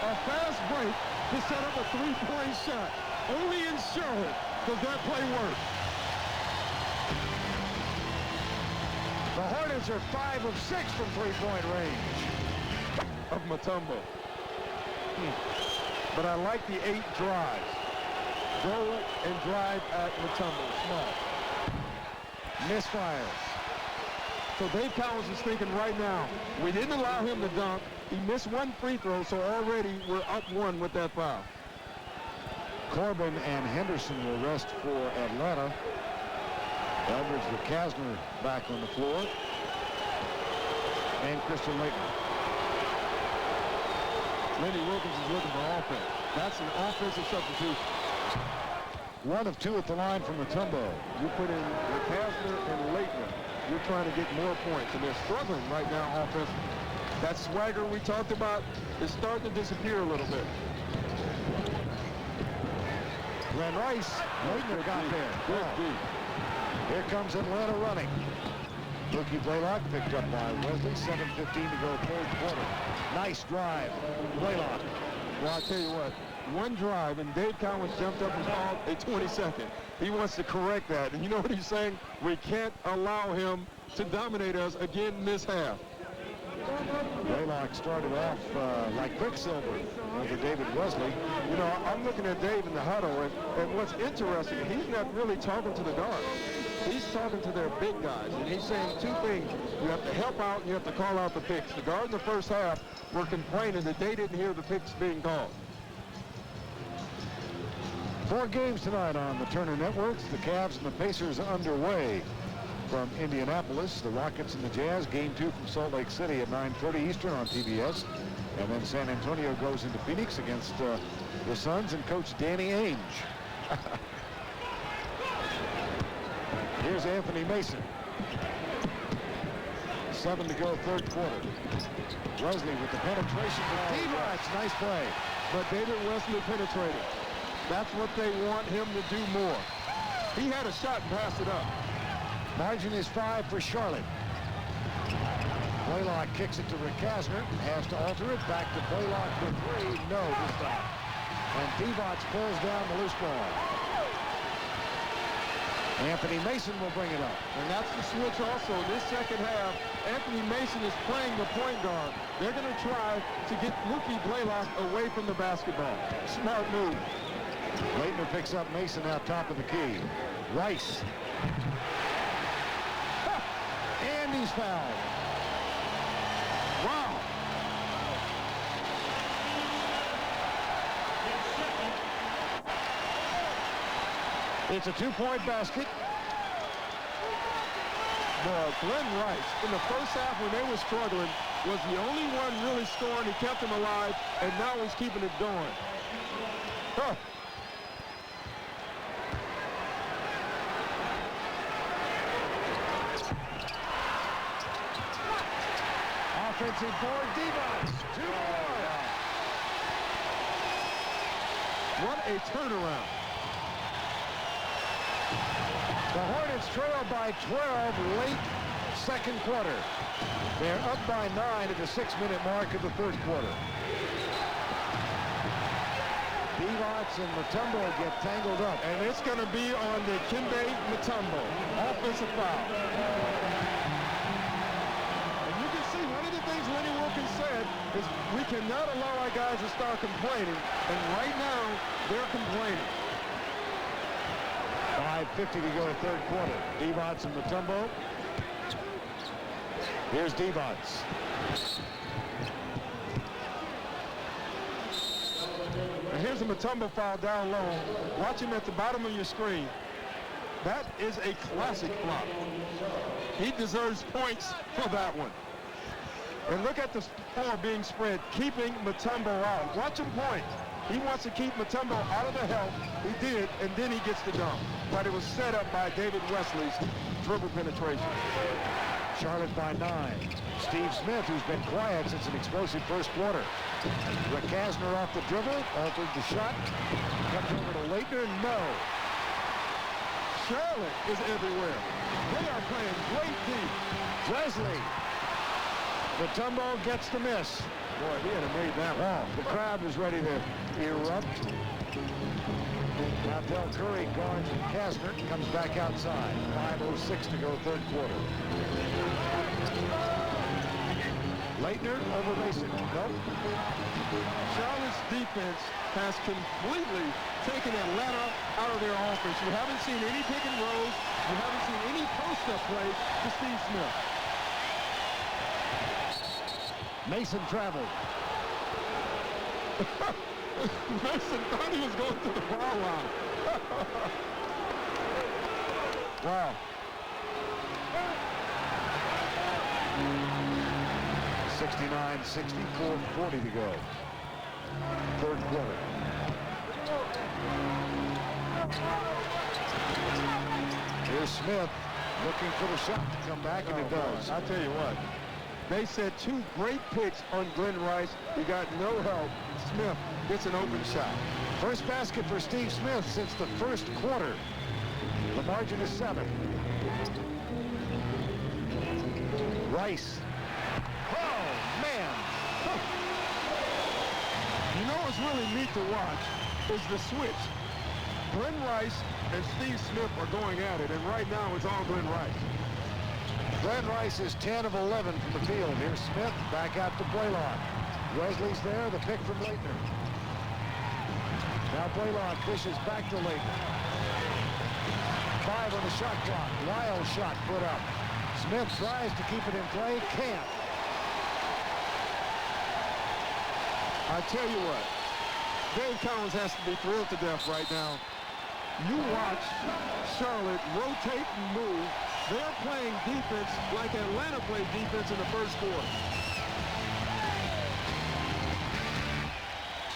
A fast break to set up a 3-point shot. Only in Charlotte does that play work. The Hornets are 5 of 6 from 3-point range. Of Mutombo. But I like the 8 drives. Go and drive at Mutombo. Smart. Misfires. So Dave Cowens is thinking right now, we didn't allow him to dunk. He missed 1 free throw, so already we're up 1 with that foul. Corbin and Henderson will rest for Atlanta. Eldridge with Kasner back on the floor. And Christian Laettner. Lenny Wilkins is looking for offense. That's an offensive substitution. 1 of 2 at the line from Mutombo. You put in Kasner and Laettner. You're trying to get more points, and they're struggling right now offensively. That swagger we talked about is starting to disappear a little bit. Glenn Rice, Laettner got there. Good deep. Here comes Atlanta running. Mookie Blaylock picked up by Wesley. 7:15 to go, third quarter. Nice drive, Blaylock. Well, I'll tell you what, 1 drive, and Dave Cowens jumped up and called a 22nd. He wants to correct that, and you know what he's saying? We can't allow him to dominate us again in this half. Blaylock started off like Quicksilver over David Wesley. You know, I'm looking at Dave in the huddle, and what's interesting, he's not really talking to the guards. He's talking to their big guys, and he's saying 2 things. You have to help out, and you have to call out the picks. The guards in the first half were complaining that they didn't hear the picks being called. 4 games tonight on the Turner Networks. The Cavs and the Pacers underway from Indianapolis. The Rockets and the Jazz, game 2 from Salt Lake City at 9:30 Eastern on TBS. And then San Antonio goes into Phoenix against the Suns and Coach Danny Ainge. Here's Anthony Mason. 7 to go, third quarter. Wesley with the penetration to Divac. Nice play. But David Wesley penetrated. That's what they want him to do more. He had a shot and passed it up. Margin is 5 for Charlotte. Blaylock kicks it to Rick Kasner. Has to alter it. Back to Blaylock for 3. No, this time. And Divac pulls down the loose ball. Anthony Mason will bring it up. And that's the switch also. This second half, Anthony Mason is playing the point guard. They're going to try to get Mookie Blaylock away from the basketball. Smart move. Laettner picks up Mason out top of the key. Rice. And he's fouled. Wow. It's a 2-point basket. Glenn Rice, in the first half when they were struggling, was the only one really scoring. He kept him alive, and now he's keeping it going. Huh. Offensive board, Divac. 2 more. What a turnaround. The Hornets trail by 12 late second quarter. They're up by 9 at the 6-minute mark of the third quarter. Divac and Mutombo get tangled up. And it's going to be on the Dikembe Mutombo. Offensive foul. And you can see one of the things Lenny Wilkins said is we cannot allow our guys to start complaining. And right now, they're complaining. 5:50 to go, third quarter. Divac and Mutombo. Here's Divac. And here's a Mutombo foul down low. Watch him at the bottom of your screen. That is a classic flop. He deserves points for that one. And look at the floor being spread, keeping Mutombo out. Watch him point. He wants to keep Mutombo out of the help. He did, and then he gets the dunk. But it was set up by David Wesley's dribble penetration. Charlotte by 9. Steve Smith, who's been quiet since an explosive first quarter. Rick Kasner off the dribble, altered the shot. Comes over to Leitner, no. Charlotte is everywhere. They are playing great deep. Wesley. Mutombo gets the miss. Boy, he had made that one. Oh, the crowd was ready to erupt. Now Dell Curry guards Kasner, comes back outside. 5:06 to go, third quarter. Leitner over Mason. Nope. Charlotte's defense has completely taken Atlanta out of their offense. You haven't seen any pick and rolls. You haven't seen any post-up play to Steve Smith. Mason traveled. Mason thought he was going to the foul line. Wow. 69-64, 40 to go. Third quarter. Here's Smith looking for the shot to come back, and it does. I'll tell you what. They said 2 great picks on Glenn Rice. He got no help. Smith gets an open shot. First basket for Steve Smith since the first quarter. The margin is 7. Rice. Oh, man. You know what's really neat to watch is the switch. Glenn Rice and Steve Smith are going at it, and right now it's all Glenn Rice. Glenn Rice is 10 of 11 from the field. Here's Smith back out to Blaylock. Wesley's there, the pick from Leitner. Now Blaylock fishes back to Leitner. 5 on the shot clock. Wild shot put up. Smith tries to keep it in play, can't. I tell you what, Dave Collins has to be thrilled to death right now. You watch Charlotte rotate and move. They're playing defense like Atlanta played defense in the first quarter.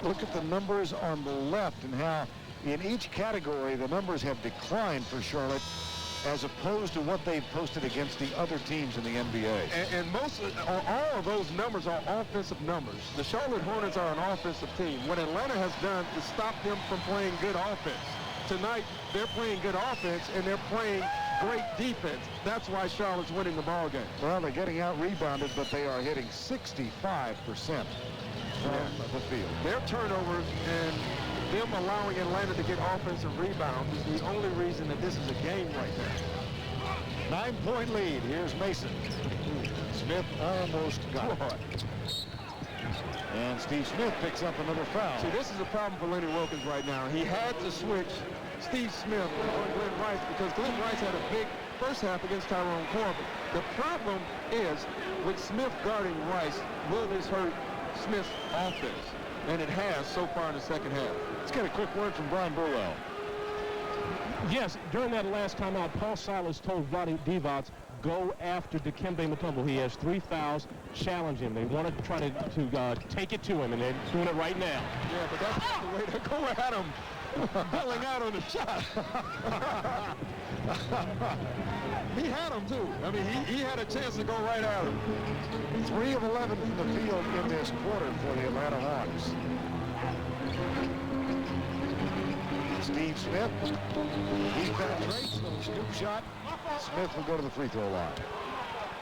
Look at the numbers on the left and how in each category the numbers have declined for Charlotte as opposed to what they've posted against the other teams in the NBA. And most, or all of those numbers are offensive numbers. The Charlotte Hornets are an offensive team. What Atlanta has done is stop them from playing good offense. Tonight, they're playing good offense, and they're playing great defense. That's why Charlotte's winning the ball game. Well, they're getting out-rebounded, but they are hitting 65% from the field. Their turnovers and them allowing Atlanta to get offensive rebounds is the only reason that this is a game right now. 9-point lead. Here's Mason. Smith almost got it. And Steve Smith picks up another foul. See, this is a problem for Lenny Wilkins right now. He had to switch Steve Smith on Glenn Rice because Glenn Rice had a big first half against Tyrone Corbin. The problem is with Smith guarding Rice, will this hurt Smith's offense? And it has so far in the second half. Let's get a quick word from Brian Burwell. Yes, during that last timeout, Paul Silas told Vlade Divac, go after Dikembe Mutombo. He has 3 fouls. Challenge him. They want to try to take it to him, and they're doing it right now. Yeah, but that's not the way to go at him. Bailing out on the shot. He had him, too. I mean, he had a chance to go right at him. 3 of 11 from the field in this quarter for the Atlanta Hawks. Steve Smith, he penetrates, little scoop shot. Smith will go to the free throw line.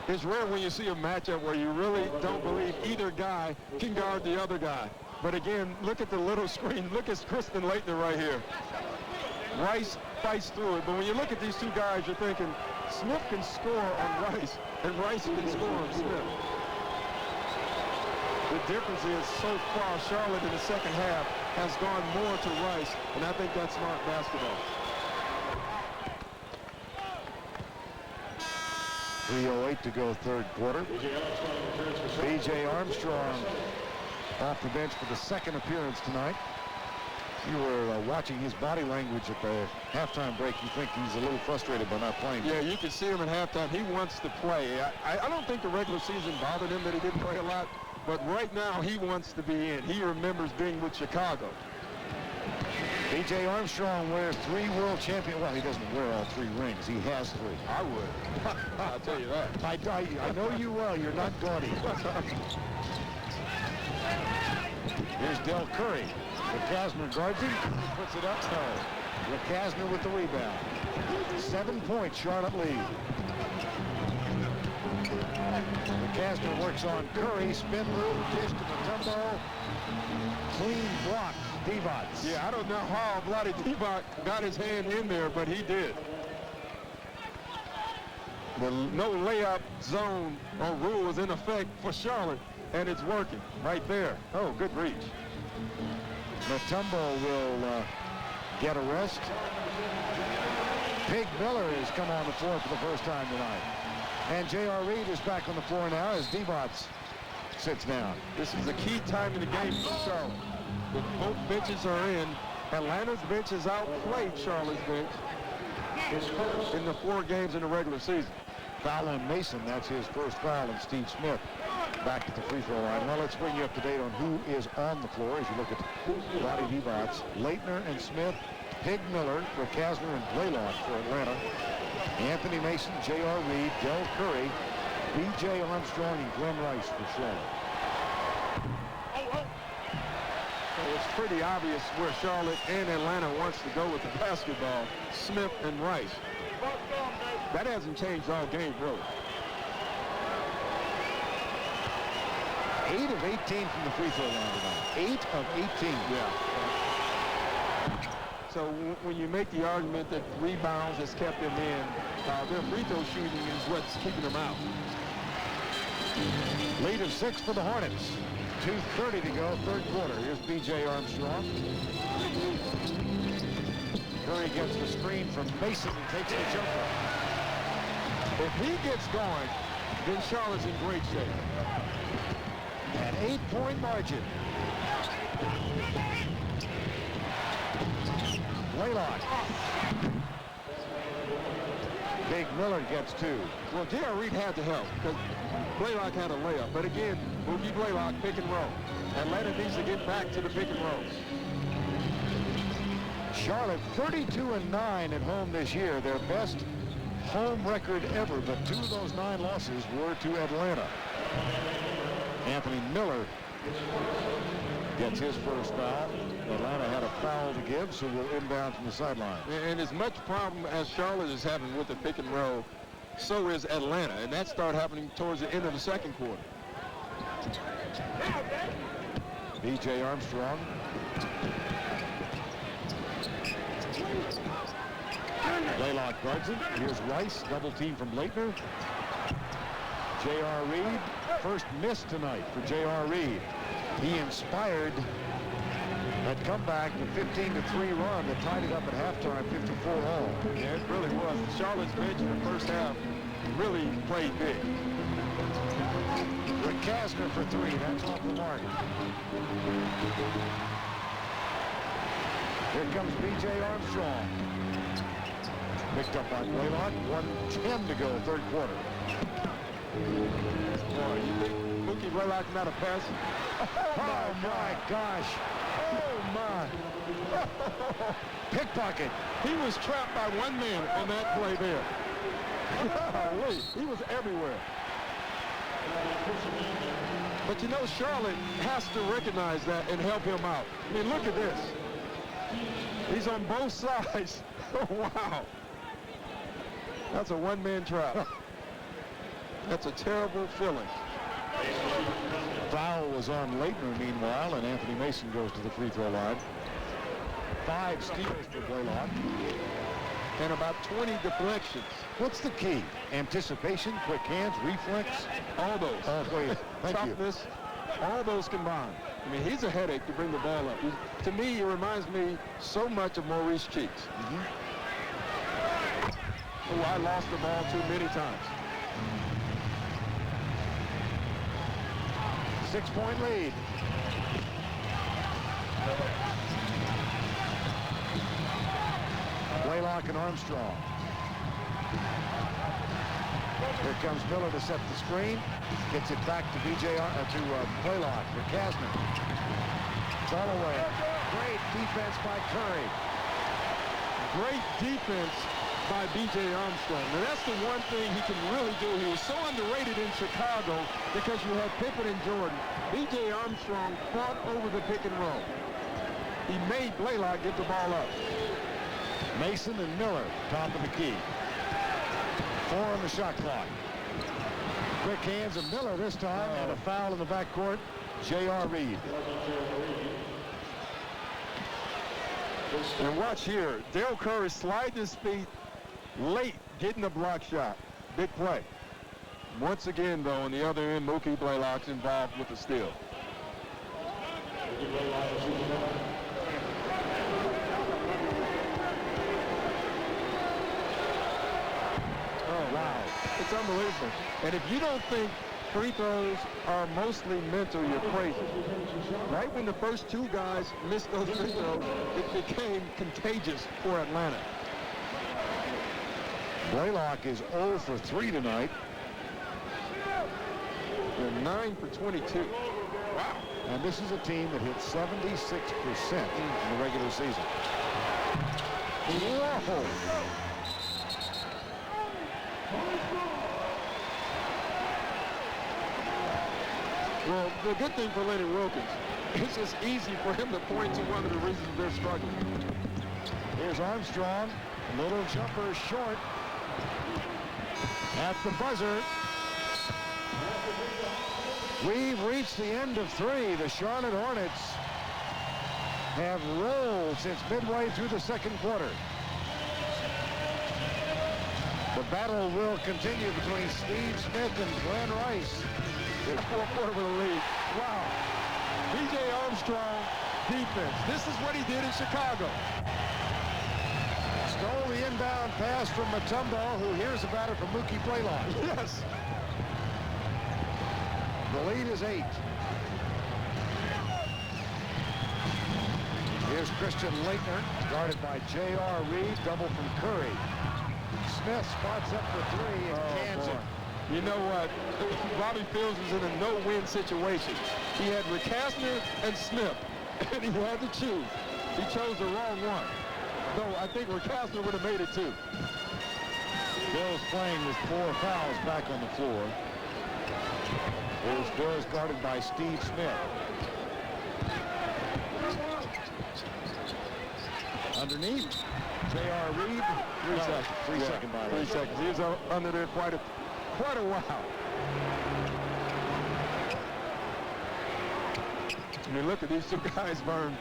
It's rare when you see a matchup where you really don't believe either guy can guard the other guy. But again, look at the little screen. Look at Kristen Leitner right here. Rice fights through it, but when you look at these two guys, you're thinking Smith can score on Rice, and Rice can score on Smith. The difference is, so far, Charlotte in the second half has gone more to Rice, and I think that's smart basketball. 3:08 to go, third quarter. B.J. Armstrong off the bench for the second appearance tonight. You were watching his body language at the halftime break. You think he's a little frustrated by not playing. Yeah, you can see him at halftime. He wants to play. I don't think the regular season bothered him that he didn't play a lot, but right now he wants to be in. He remembers being with Chicago. B.J. Armstrong wears 3 world champion. Well, he doesn't wear all 3 rings. He has 3. I would. I'll tell you that. I know you well. You're not gaudy. Here's Dell Curry. LeCasner guards him. Puts it up. No. LeCasner with the rebound. 7 points, Charlotte lead. LeCasner works on Curry. Spin move. Dish to Mutombo. Clean block. Divac. Yeah, I don't know how Bloody Divac got his hand in there, but he did. The no layup zone or rule is in effect for Charlotte, and it's working right there. Oh, good reach. Mutombo will get a rest. Pig Miller has come on the floor for the first time tonight. And J.R. Reid is back on the floor now as Divac sits down. This is a key time in the game for Charlotte. But both benches are in. Atlanta's bench has outplayed Charlotte's bench in the 4 games in the regular season. Foul on Mason. That's his first foul. And Steve Smith back at the free throw line. Well, let's bring you up to date on who is on the floor as you look at Bloody Divac. Leitner and Smith, Pig Miller, LeCasner and Blaylock for Atlanta. Anthony Mason, J.R. Reid, Dell Curry, B.J. Armstrong, and Glenn Rice for Charlotte. It's pretty obvious where Charlotte and Atlanta wants to go with the basketball. Smith and Rice. That hasn't changed all game, really. 8 of 18 from the free throw line tonight. 8 of 18. Yeah. So when you make the argument that rebounds has kept them in, their free throw shooting is what's keeping them out. Lead of 6 for the Hornets. 2:30 to go, third quarter. Here's B.J. Armstrong. Curry gets the screen from Mason and takes the jumper. If he gets going, then Charlotte's in great shape. An 8-point margin. Blaylock. Big Miller gets 2. Well, J.R. Reid had to help because Blaylock had a layup. But again, Mookie Blaylock, pick and roll. Atlanta needs to get back to the pick and roll. Charlotte 32-9 at home this year. Their best home record ever, but 2 of those 9 losses were to Atlanta. Anthony Miller gets his first foul. Atlanta had a foul to give, so we'll inbound from the sideline. And as much problem as Charlotte is having with the pick and roll, so is Atlanta, and that started happening towards the end of the second quarter. B.J. Armstrong. Blaylock guards it. Here's Rice, double team from Leitner. J.R. Reid, first miss tonight for J.R. Reid. He inspired that comeback, the 15-3 run that tied it up at halftime, 54-all. Yeah, it really was. Charlotte's bench in the first half really played big. LeCasner for 3. That's off the mark. Here comes B.J. Armstrong. Picked up by Blaylock. 1:10 to go, third quarter. Boy, you think Mookie Blaylock not a pass? Oh my gosh. Oh my. Pickpocket. He was trapped by one man on that play there. Golly, he was everywhere. But you know, Charlotte has to recognize that and help him out. I mean, look at this. He's on both sides. Wow. That's a one-man trap. That's a terrible feeling. Foul was on Leitner, meanwhile, and Anthony Mason goes to the free throw line. 5 steals for Blaylock. And about 20 deflections. What's the key? Anticipation, quick hands, reflex? All those. Oh, wait. Thank you. Toughness, all those combined. I mean, he's a headache to bring the ball up. To me, he reminds me so much of Maurice Cheeks. Oh, I lost the ball too many times. 6-point lead. Blaylock and Armstrong. Here comes Miller to set the screen. Gets it back to Blaylock for Kasner. Holloway. Great defense by Curry. Great defense by B.J. Armstrong. Now, that's the one thing he can really do. He was so underrated in Chicago because you had Pippen and Jordan. B.J. Armstrong fought over the pick and roll. He made Blaylock get the ball up. Mason and Miller, top of the key. 4 on the shot clock. Quick hands of Miller this time, and a foul in the backcourt. J.R. Reid. And watch here, Dell Curry sliding his feet late, getting a block shot. Big play. Once again, though, on the other end, Mookie Blaylock's involved with the steal. Oh, wow. It's unbelievable. And if you don't think free throws are mostly mental, you're crazy. Right when the first 2 guys missed those free throws, it became contagious for Atlanta. Blaylock is 0 for 3 tonight. They're 9 for 22. Wow. And this is a team that hit 76% in the regular season. Whoa. Well, the good thing for Lenny Wilkins, it's just easy for him to point to one of the reasons they're struggling. Here's Armstrong. Little jumper short. At the buzzer. We've reached the end of 3. The Charlotte Hornets have rolled since midway through the second quarter. The battle will continue between Steve Smith and Glenn Rice. The 4th quarter with a lead. Wow. B.J. Armstrong defense. This is what he did in Chicago. Stole the inbound pass from Mutombo, who hears about it from Mookie Blaylock. Yes. The lead is 8. Here's Christian Leitner, guarded by J.R. Reid, double from Curry. Smith spots up for 3 and cans it. You know what? Bobby Fields was in a no-win situation. He had Kasner and Smith, and he had to choose. He chose the wrong one. Though I think Kasner would have made it too. Bill's playing with 4 fouls back on the floor. Here's Bills guarded by Steve Smith. Underneath, J.R. Reid. 3 seconds. 3 second violation. 3 seconds. He was under there quite a while. I mean, look at these 2 guys, Vern.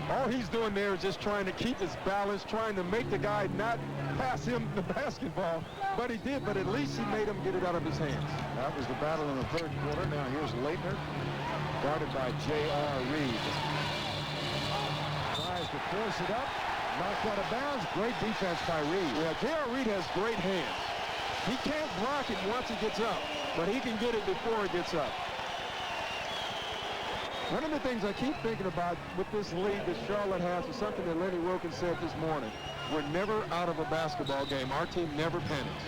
All he's doing there is just trying to keep his balance, trying to make the guy not pass him the basketball. But he did, but at least he made him get it out of his hands. That was the battle in the 3rd quarter. Now here's Leitner, guarded by J.R. Reid. Tries to force it up. Knocked out of bounds. Great defense by Reid. Yeah, J.R. Reid has great hands. He can't block it once it gets up, but he can get it before it gets up. One of the things I keep thinking about with this lead that Charlotte has is something that Lenny Wilkins said this morning. we're never out of a basketball game. Our team never panics.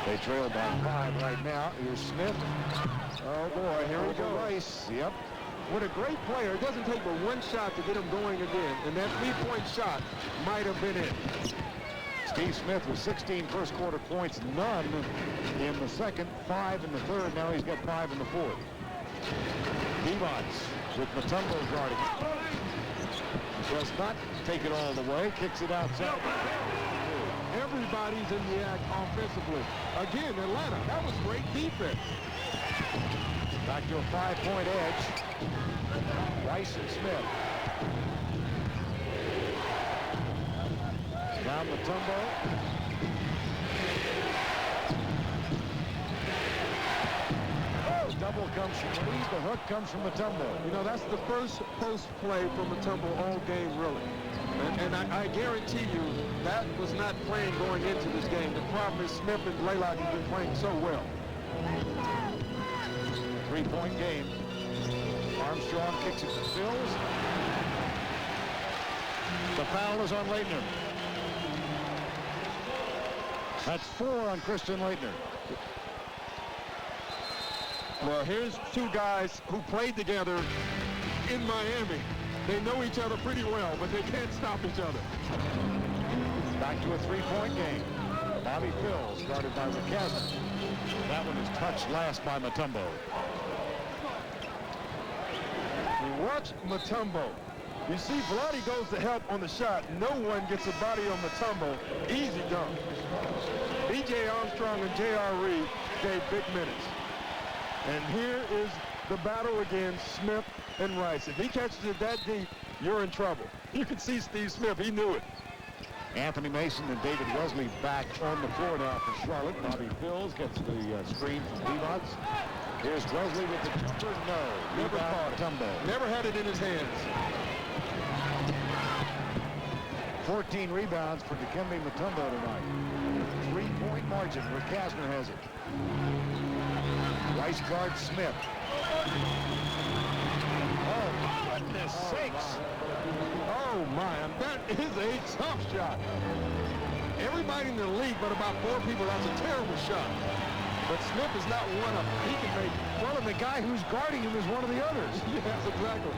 They trail by 5 right now. Here's Smith. Oh, boy, here we go. Rice. Yep. With a great player, it doesn't take but one shot to get him going again, and that three-point shot might have been it. Steve Smith with 16 first quarter points, none in the second, 5 in the third. Now he's got 5 in the fourth. Divac with Mutombo guarding. Does not take it all the way, kicks it outside. Everybody's in the act offensively. Again, Atlanta, that was great defense. Back to a 5-point edge. Rice and Smith. Down Mutombo. Double comes from Reid. The hook comes from Mutombo. You know, that's the first post play from Mutombo all game, really. And I guarantee you that was not planned going into this game. The problem is Smith and Blaylock have been playing so well. 3-point game. Armstrong kicks it to Sills. The foul is on Leitner. That's 4 on Christian Leitner. Well, here's two guys who played together in Miami. They know each other pretty well, but they can't stop each other. Back to a 3-point game. Bobby Phills guarded by Reid. That one is touched last by Mutombo. Watch Mutombo. You see, Vlade goes to help on the shot. No one gets a body on Mutombo. Easy dunk. B.J. Armstrong and J.R. Reid gave big minutes. And here is the battle again, Smith and Rice. If he catches it that deep, you're in trouble. You can see Steve Smith. He knew it. Anthony Mason and David Wesley back on the floor now for Charlotte. Bobby Phills gets the screen from Divac. Here's Wesley with the jumper. No. Never caught it. Never had it in his hands. 14 rebounds for Dikembe Mutombo tonight. 3-point margin where Kasner has it. Rice guards Smith. Oh, goodness sakes. Oh, my. That is a tough shot. Everybody in the league but about 4 people, that's a terrible shot. But Smith is not one of them. He can make. Well, and the guy who's guarding him is one of the others. Yes, exactly.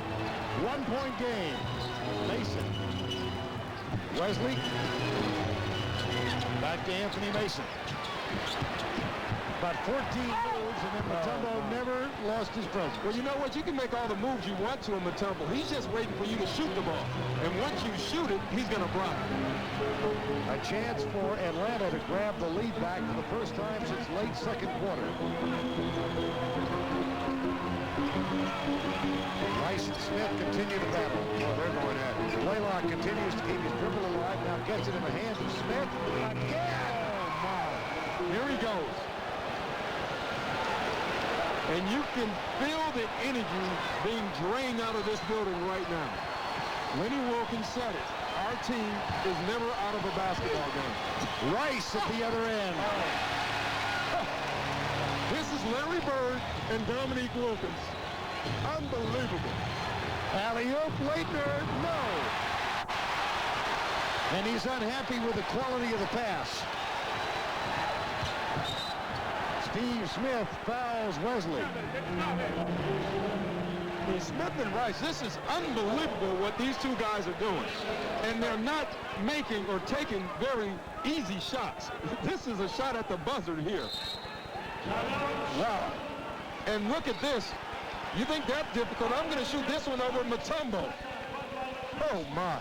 1-point game. Mason. Wesley. Back to Anthony Mason. About 14 moves, and then Mutombo never lost his presence. Well, you know what? You can make all the moves you want to him, Mutombo. He's just waiting for you to shoot the ball. And once you shoot it, he's going to block it. A chance for Atlanta to grab the lead back for the first time since late second quarter. Rice and Smith continue to battle. Well, they're going at it. Blaylock continues to keep his dribble alive. Now gets it in the hands of Smith. Again! Oh, my. Here he goes. And you can feel the energy being drained out of this building right now. Lenny Wilkins said it. Our team is never out of a basketball game. Rice at the other end. This is Larry Bird and Dominique Wilkins. Unbelievable. Alley-oop, Leitner, no. And he's unhappy with the quality of the pass. Steve Smith fouls Wesley. Smith and Rice, this is unbelievable what these two guys are doing. And they're not making or taking very easy shots. This is a shot at the buzzer here. Wow. And look at this. You think that's difficult? I'm going to shoot this one over Mutombo. Oh, my.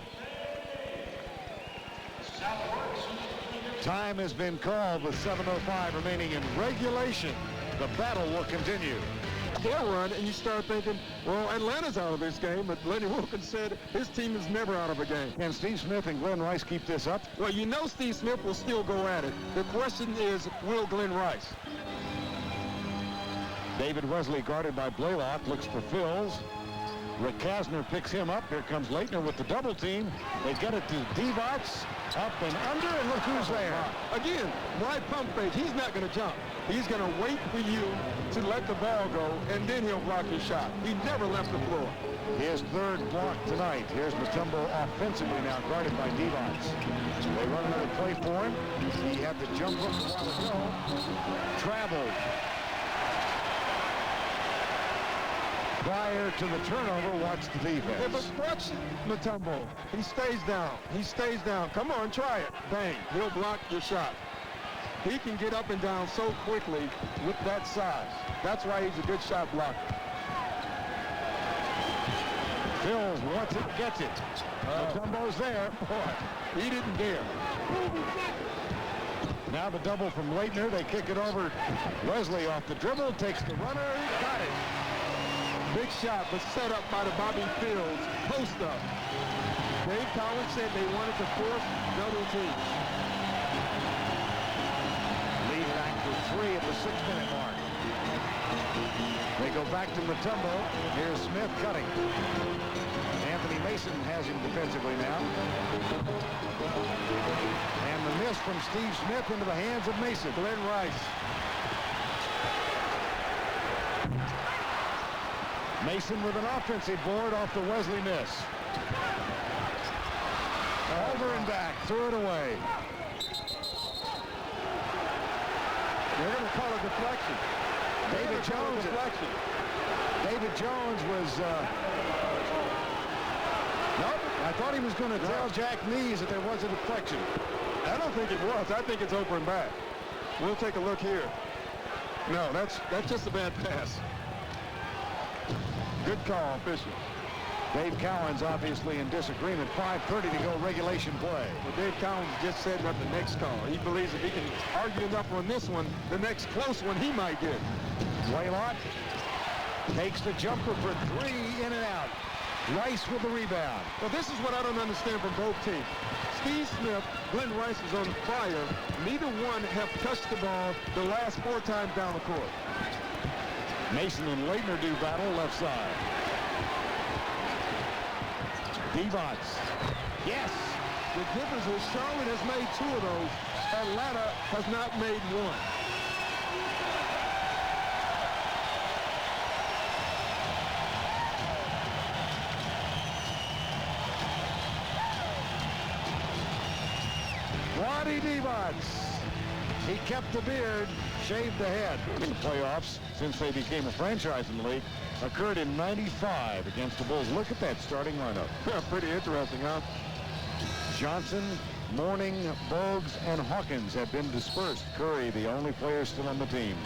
Time has been called with 7:05 remaining in regulation. The battle will continue. They'll run, and you start thinking, well, Atlanta's out of this game, but Lenny Wilkins said his team is never out of a game. Can Steve Smith and Glenn Rice keep this up? Well, you know Steve Smith will still go at it. The question is, will Glenn Rice? David Wesley guarded by Blaylock, looks for Phills. Rick Kasner picks him up. Here comes Leitner with the double team. They get it to Divac, up and under, and look who's there. Again, right pump fake. He's not going to jump. He's going to wait for you to let the ball go, and then he'll block your shot. He never left the floor. His third block tonight. Here's Mutombo offensively now, guarded by Divac. They run another play for him. He had the jump hook a while ago. Traveled. Prior to the turnover, watch the defense. If obstruction, Mutombo. He stays down. He stays down. Come on, try it. Bang. He'll block your shot. He can get up and down so quickly with that size. That's why he's a good shot blocker. Phils wants it, gets it. Mutombo's there. Boy, he didn't dare. Now the double from Leitner. They kick it over. Wesley off the dribble, takes the runner, got it. Big shot, but set up by the Bobby Fields post up. Dave Collins said they wanted to force double teams. Lead back to 3 at the 6-minute mark. They go back to Mutombo. Here's Smith cutting. Anthony Mason has him defensively now. And the miss from Steve Smith into the hands of Mason. Glenn Rice. Mason with an offensive board off the Wesley miss. Over and back, threw it away. They're going to call a deflection. David Jones. David Jones was. Nope. I thought he was going to tell Jack Nees that there was a deflection. I don't think it was. I think it's over and back. We'll take a look here. No, that's just a bad pass. Good call, official. Dave Cowens obviously in disagreement. 5:30 to go, regulation play. Well, Dave Cowens just setting up the next call. He believes if he can argue enough on this one, the next close one he might get. Blaylock takes the jumper for 3, in and out. Rice with the rebound. Well, this is what I don't understand from both teams. Steve Smith, Glenn Rice is on fire. Neither one have touched the ball the last 4 times down the court. Mason and Leitner do battle left side. Divac. Yes. The difference is Charlotte has made 2 of those. Atlanta has not made 1. Ronnie Divac. He kept the beard, shaved the head. The playoffs, since they became a franchise in the league, occurred in '95 against the Bulls. Look at that starting lineup. Pretty interesting, huh? Johnson, Mourning, Bogues, and Hawkins have been dispersed. Curry, the only player still on the team.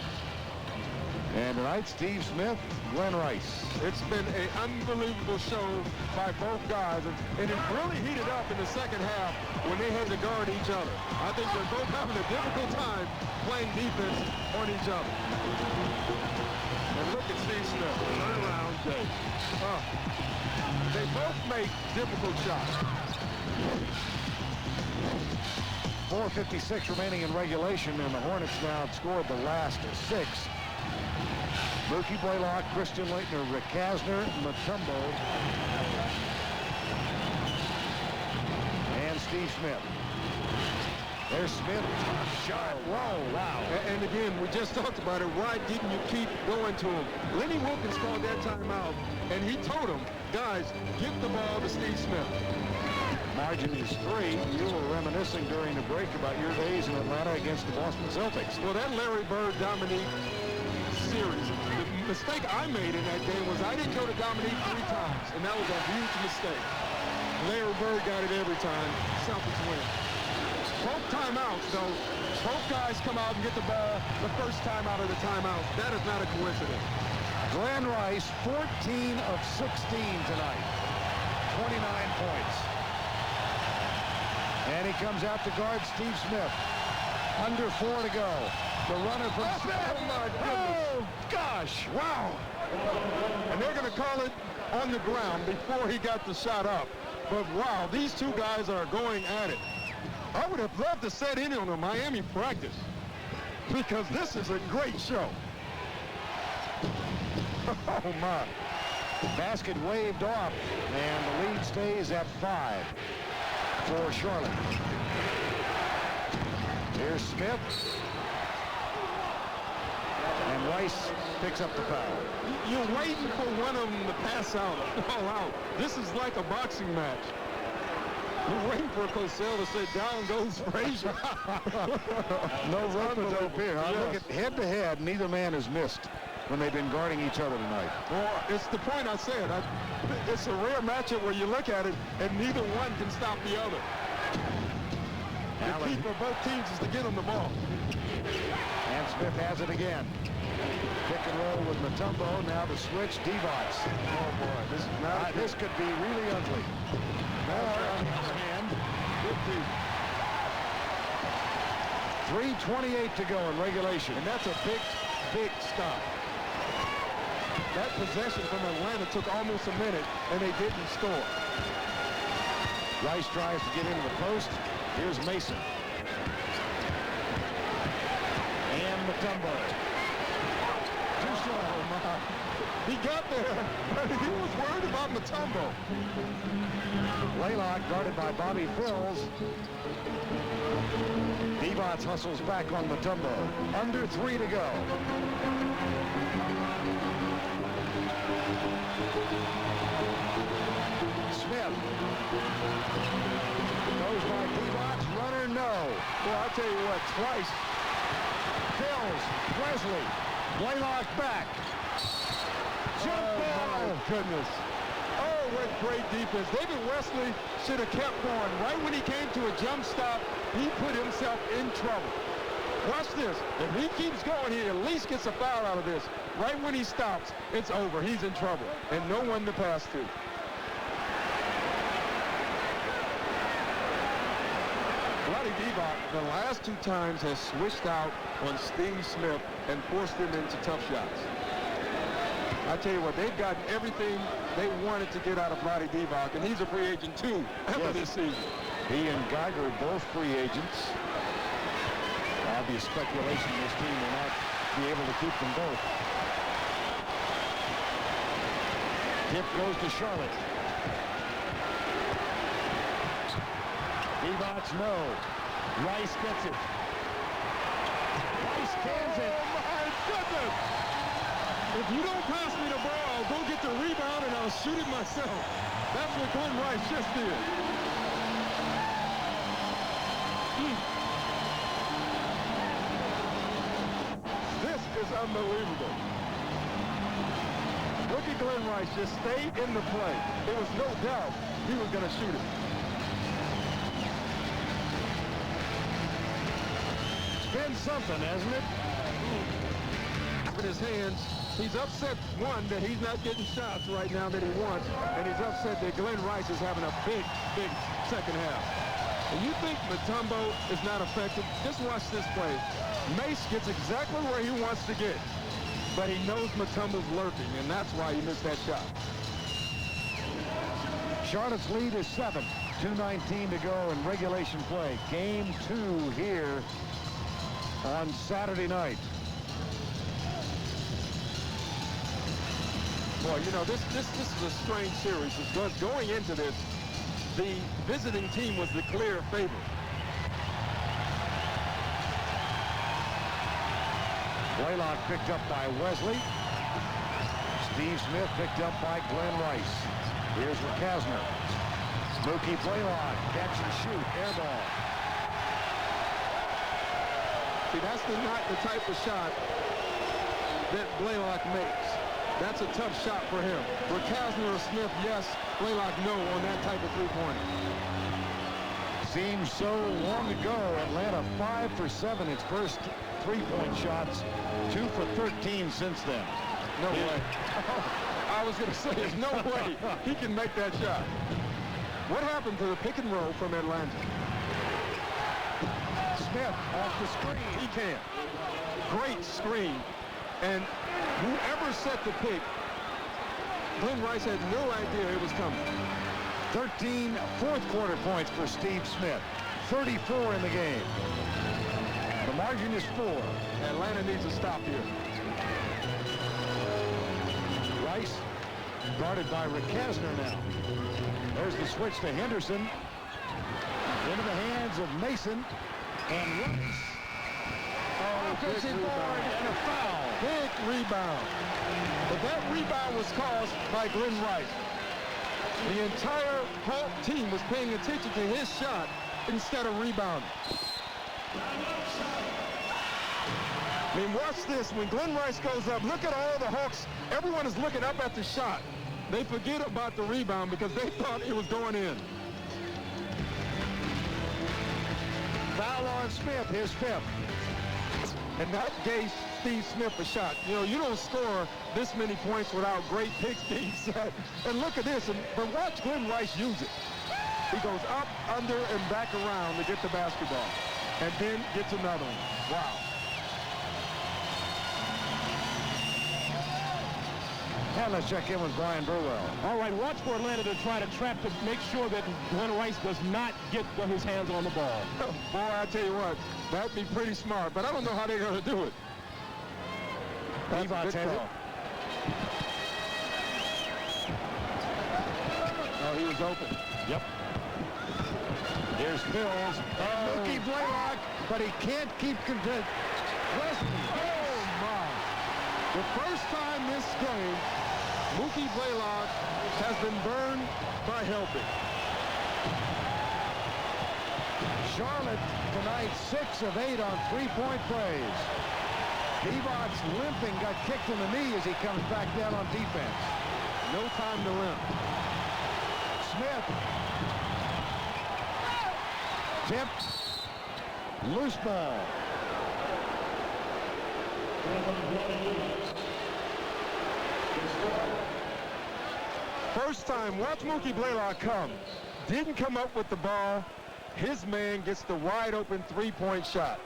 And tonight, Steve Smith, Glenn Rice. It's been an unbelievable show by both guys, and it really heated up in the second half when they had to guard each other. I think they're both having a difficult time playing defense on each other. And look at Steve Smith. Turn around, Jay. They both make difficult shots. 4:56 remaining in regulation, and the Hornets now have scored the last 6. Mookie Blaylock, Christian Leitner, Rick Kasner, Mutombo, and Steve Smith. There's Smith. Shot. Whoa, wow. And again, we just talked about it. Why didn't you keep going to him? Lenny Wilkins called that timeout, and he told him, guys, give the ball to Steve Smith. Margin is 3. You were reminiscing during the break about your days in Atlanta against the Boston Celtics. Well, that Larry Bird Dominique series, the mistake I made in that game was I didn't go to Dominique 3 times, and that was a huge mistake. Larry Bird got it every time. Celtics win. Both timeouts, though, both guys come out and get the ball the first time out of the timeout. That is not a coincidence. Glenn Rice, 14 of 16 tonight. 29 points. And he comes out to guard Steve Smith. Under 4 to go. The runner from Smith. Oh, my goodness. Oh, gosh. Wow. And they're going to call it on the ground before he got the shot up. But, wow, these 2 guys are going at it. I would have loved to set in on a Miami practice because this is a great show. Oh, my. Basket waved off, and the lead stays at 5 for Charlotte. Here's Smith. And Rice picks up the foul. You're waiting for one of them to pass out or fall out. This is like a boxing match. You're waiting for Cosell to say, down goes Frazier. No rope here. Huh? Yes. Look at head-to-head, neither man has missed when they've been guarding each other tonight. Well, it's the point I said. It's a rare matchup where you look at it and neither one can stop the other. The key for both teams is to get them the ball. And Smith has it again. Pick and roll with Mutombo. Now the switch, Divac. Oh, boy. This could be really ugly. More on the other hand. 3:28 to go in regulation. And that's a big, big stop. That possession from Atlanta took almost a minute, and they didn't score. Rice tries to get into the post. Here's Mason. And Mutombo. Too slow. He got there, but he was worried about Mutombo. Blaylock guarded by Bobby Phills. Divac hustles back on Mutombo. Under 3 to go. Smith. Goes by Divac. Runner, no. Well, I'll tell you what, twice. Phills. Wesley. Blaylock back. Jump ball. Oh, goodness. Oh, what great defense. David Wesley should have kept going. Right when he came to a jump stop, he put himself in trouble. Watch this. If he keeps going, he at least gets a foul out of this. Right when he stops, it's over. He's in trouble. And no one to pass to. Divac, the last 2 times, has switched out on Steve Smith and forced him into tough shots. I tell you what, they've gotten everything they wanted to get out of Vlade Divac, and he's a free agent too after this season. He and Geiger are both free agents. Obvious speculation this team will not be able to keep them both. Tip goes to Charlotte. Divac, no. Rice gets it. Rice cans it. Oh, my goodness! If you don't pass me the ball, I'll go get the rebound and I'll shoot it myself. That's what Glenn Rice just did. This is unbelievable. Look at Glenn Rice just stayed in the play. There was no doubt he was going to shoot it. Been something, hasn't it? In his hands, he's upset, one, that he's not getting shots right now that he wants, and he's upset that Glenn Rice is having a big, big second half. And you think Mutombo is not effective? Just watch this play. Mace gets exactly where he wants to get, but he knows Mutombo's lurking, and that's why he missed that shot. Charlotte's lead is 7. 2:19 to go in regulation play. Game 2 here on Saturday night. Boy, you know, this is a strange series because going into this, the visiting team was the clear favorite. Blaylock picked up by Wesley. Steve Smith picked up by Glenn Rice. Here's Rakasner. Mookie Blaylock, catch and shoot, air ball. See, that's not the type of shot that Blaylock makes. That's a tough shot for him. Rakasner or Smith, yes. Blaylock, no on that type of three-pointer. Seems so long ago. Atlanta 5 for 7 its first three-point shots. 2 for 13 since then. No way. I was going to say, there's no way he can make that shot. What happened to the pick and roll from Atlanta? Smith off the screen. He can. Great screen. And whoever set the pick, Glenn Rice had no idea it was coming. 13 fourth-quarter points for Steve Smith. 34 in the game. The margin is 4. Atlanta needs to stop here. Rice guarded by Rakasner now. There's the switch to Henderson. Into the hands of Mason. And Rice. Oh, offensive board and a foul. Big rebound. But that rebound was caused by Glenn Rice. The entire Hawk team was paying attention to his shot instead of rebounding. I mean, watch this. When Glenn Rice goes up, look at all the Hawks. Everyone is looking up at the shot. They forget about the rebound because they thought it was going in. Foul on Smith, his fifth. And that gave Steve Smith a shot. You know, you don't score this many points without great picks being set. And look at this. But watch Glenn Rice use it. He goes up, under, and back around to get the basketball. And then gets another one. Wow. And let's check in with Brian Burwell. All right, watch for Atlanta to try to trap to make sure that Glenn Rice does not get his hands on the ball. Boy, I tell you what, that'd be pretty smart, but I don't know how they're going to do it. Divac has it. Oh, he was open. Yep. Here's Mills. And Mookie Blaylock, but he can't keep content. Wesley. Oh, my. The first time this game, Mookie Blaylock has been burned by helping. Charlotte tonight 6 of 8 on three-point plays. Divac's limping, got kicked in the knee as he comes back down on defense. No time to limp. Smith. Tipped. Loose ball. First time, watch Mookie Blaylock come. Didn't come up with the ball. His man gets the wide open three-point shot.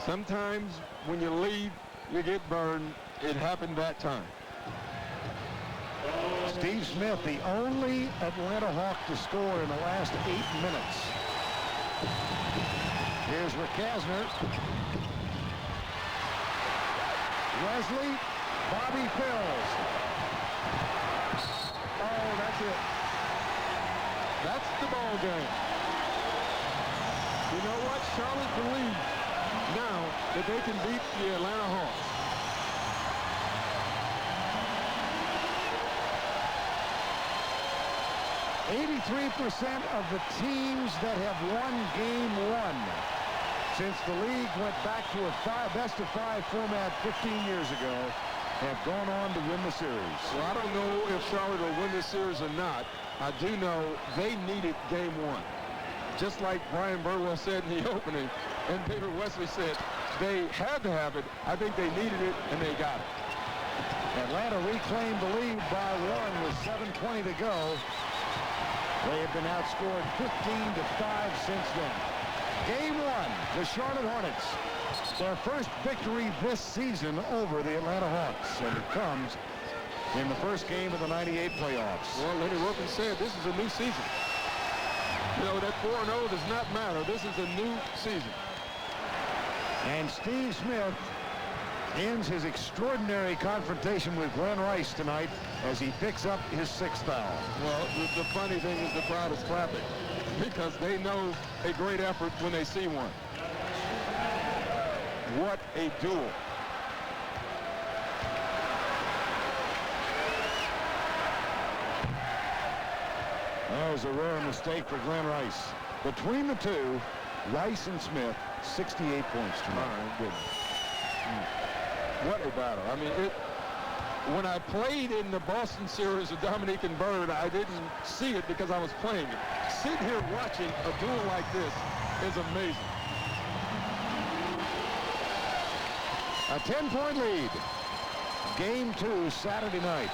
Sometimes when you leave, you get burned. It happened that time. Steve Smith, the only Atlanta Hawk to score in the last 8 minutes. Here's Rakasner. Wesley, Bobby Phills. Oh, that's it. That's the ball game. You know what? Charlotte believes now that they can beat the Atlanta Hawks. %83% of the teams that have won game 1 since the league went back to a best-of-5 format 15 years ago have gone on to win the series. Well, I don't know if Charlotte will win this series or not. I do know they needed game 1. Just like Brian Burwell said in the opening, and David Wesley said, they had to have it. I think they needed it, and they got it. Atlanta reclaimed the lead by 1 with 7:20 to go. They have been outscored 15-5 since then. Game 1, the Charlotte Hornets. Their first victory this season over the Atlanta Hawks, and it comes in the first game of the '98 playoffs. Well, Lenny Wilkins said this is a new season. You know, that 4-0 does not matter. This is a new season. And Steve Smith ends his extraordinary confrontation with Glenn Rice tonight as he picks up his 6th foul. Well, the funny thing is the crowd is clapping because they know a great effort when they see one. What a duel. That was a rare mistake for Glenn Rice. Between the two, Rice and Smith, 68 points tonight. My goodness. What a battle. I mean, when I played in the Boston series with Dominique and Bird, I didn't see it because I was playing it. Sitting here watching a duel like this is amazing. A 10-point lead. Game 2 Saturday night.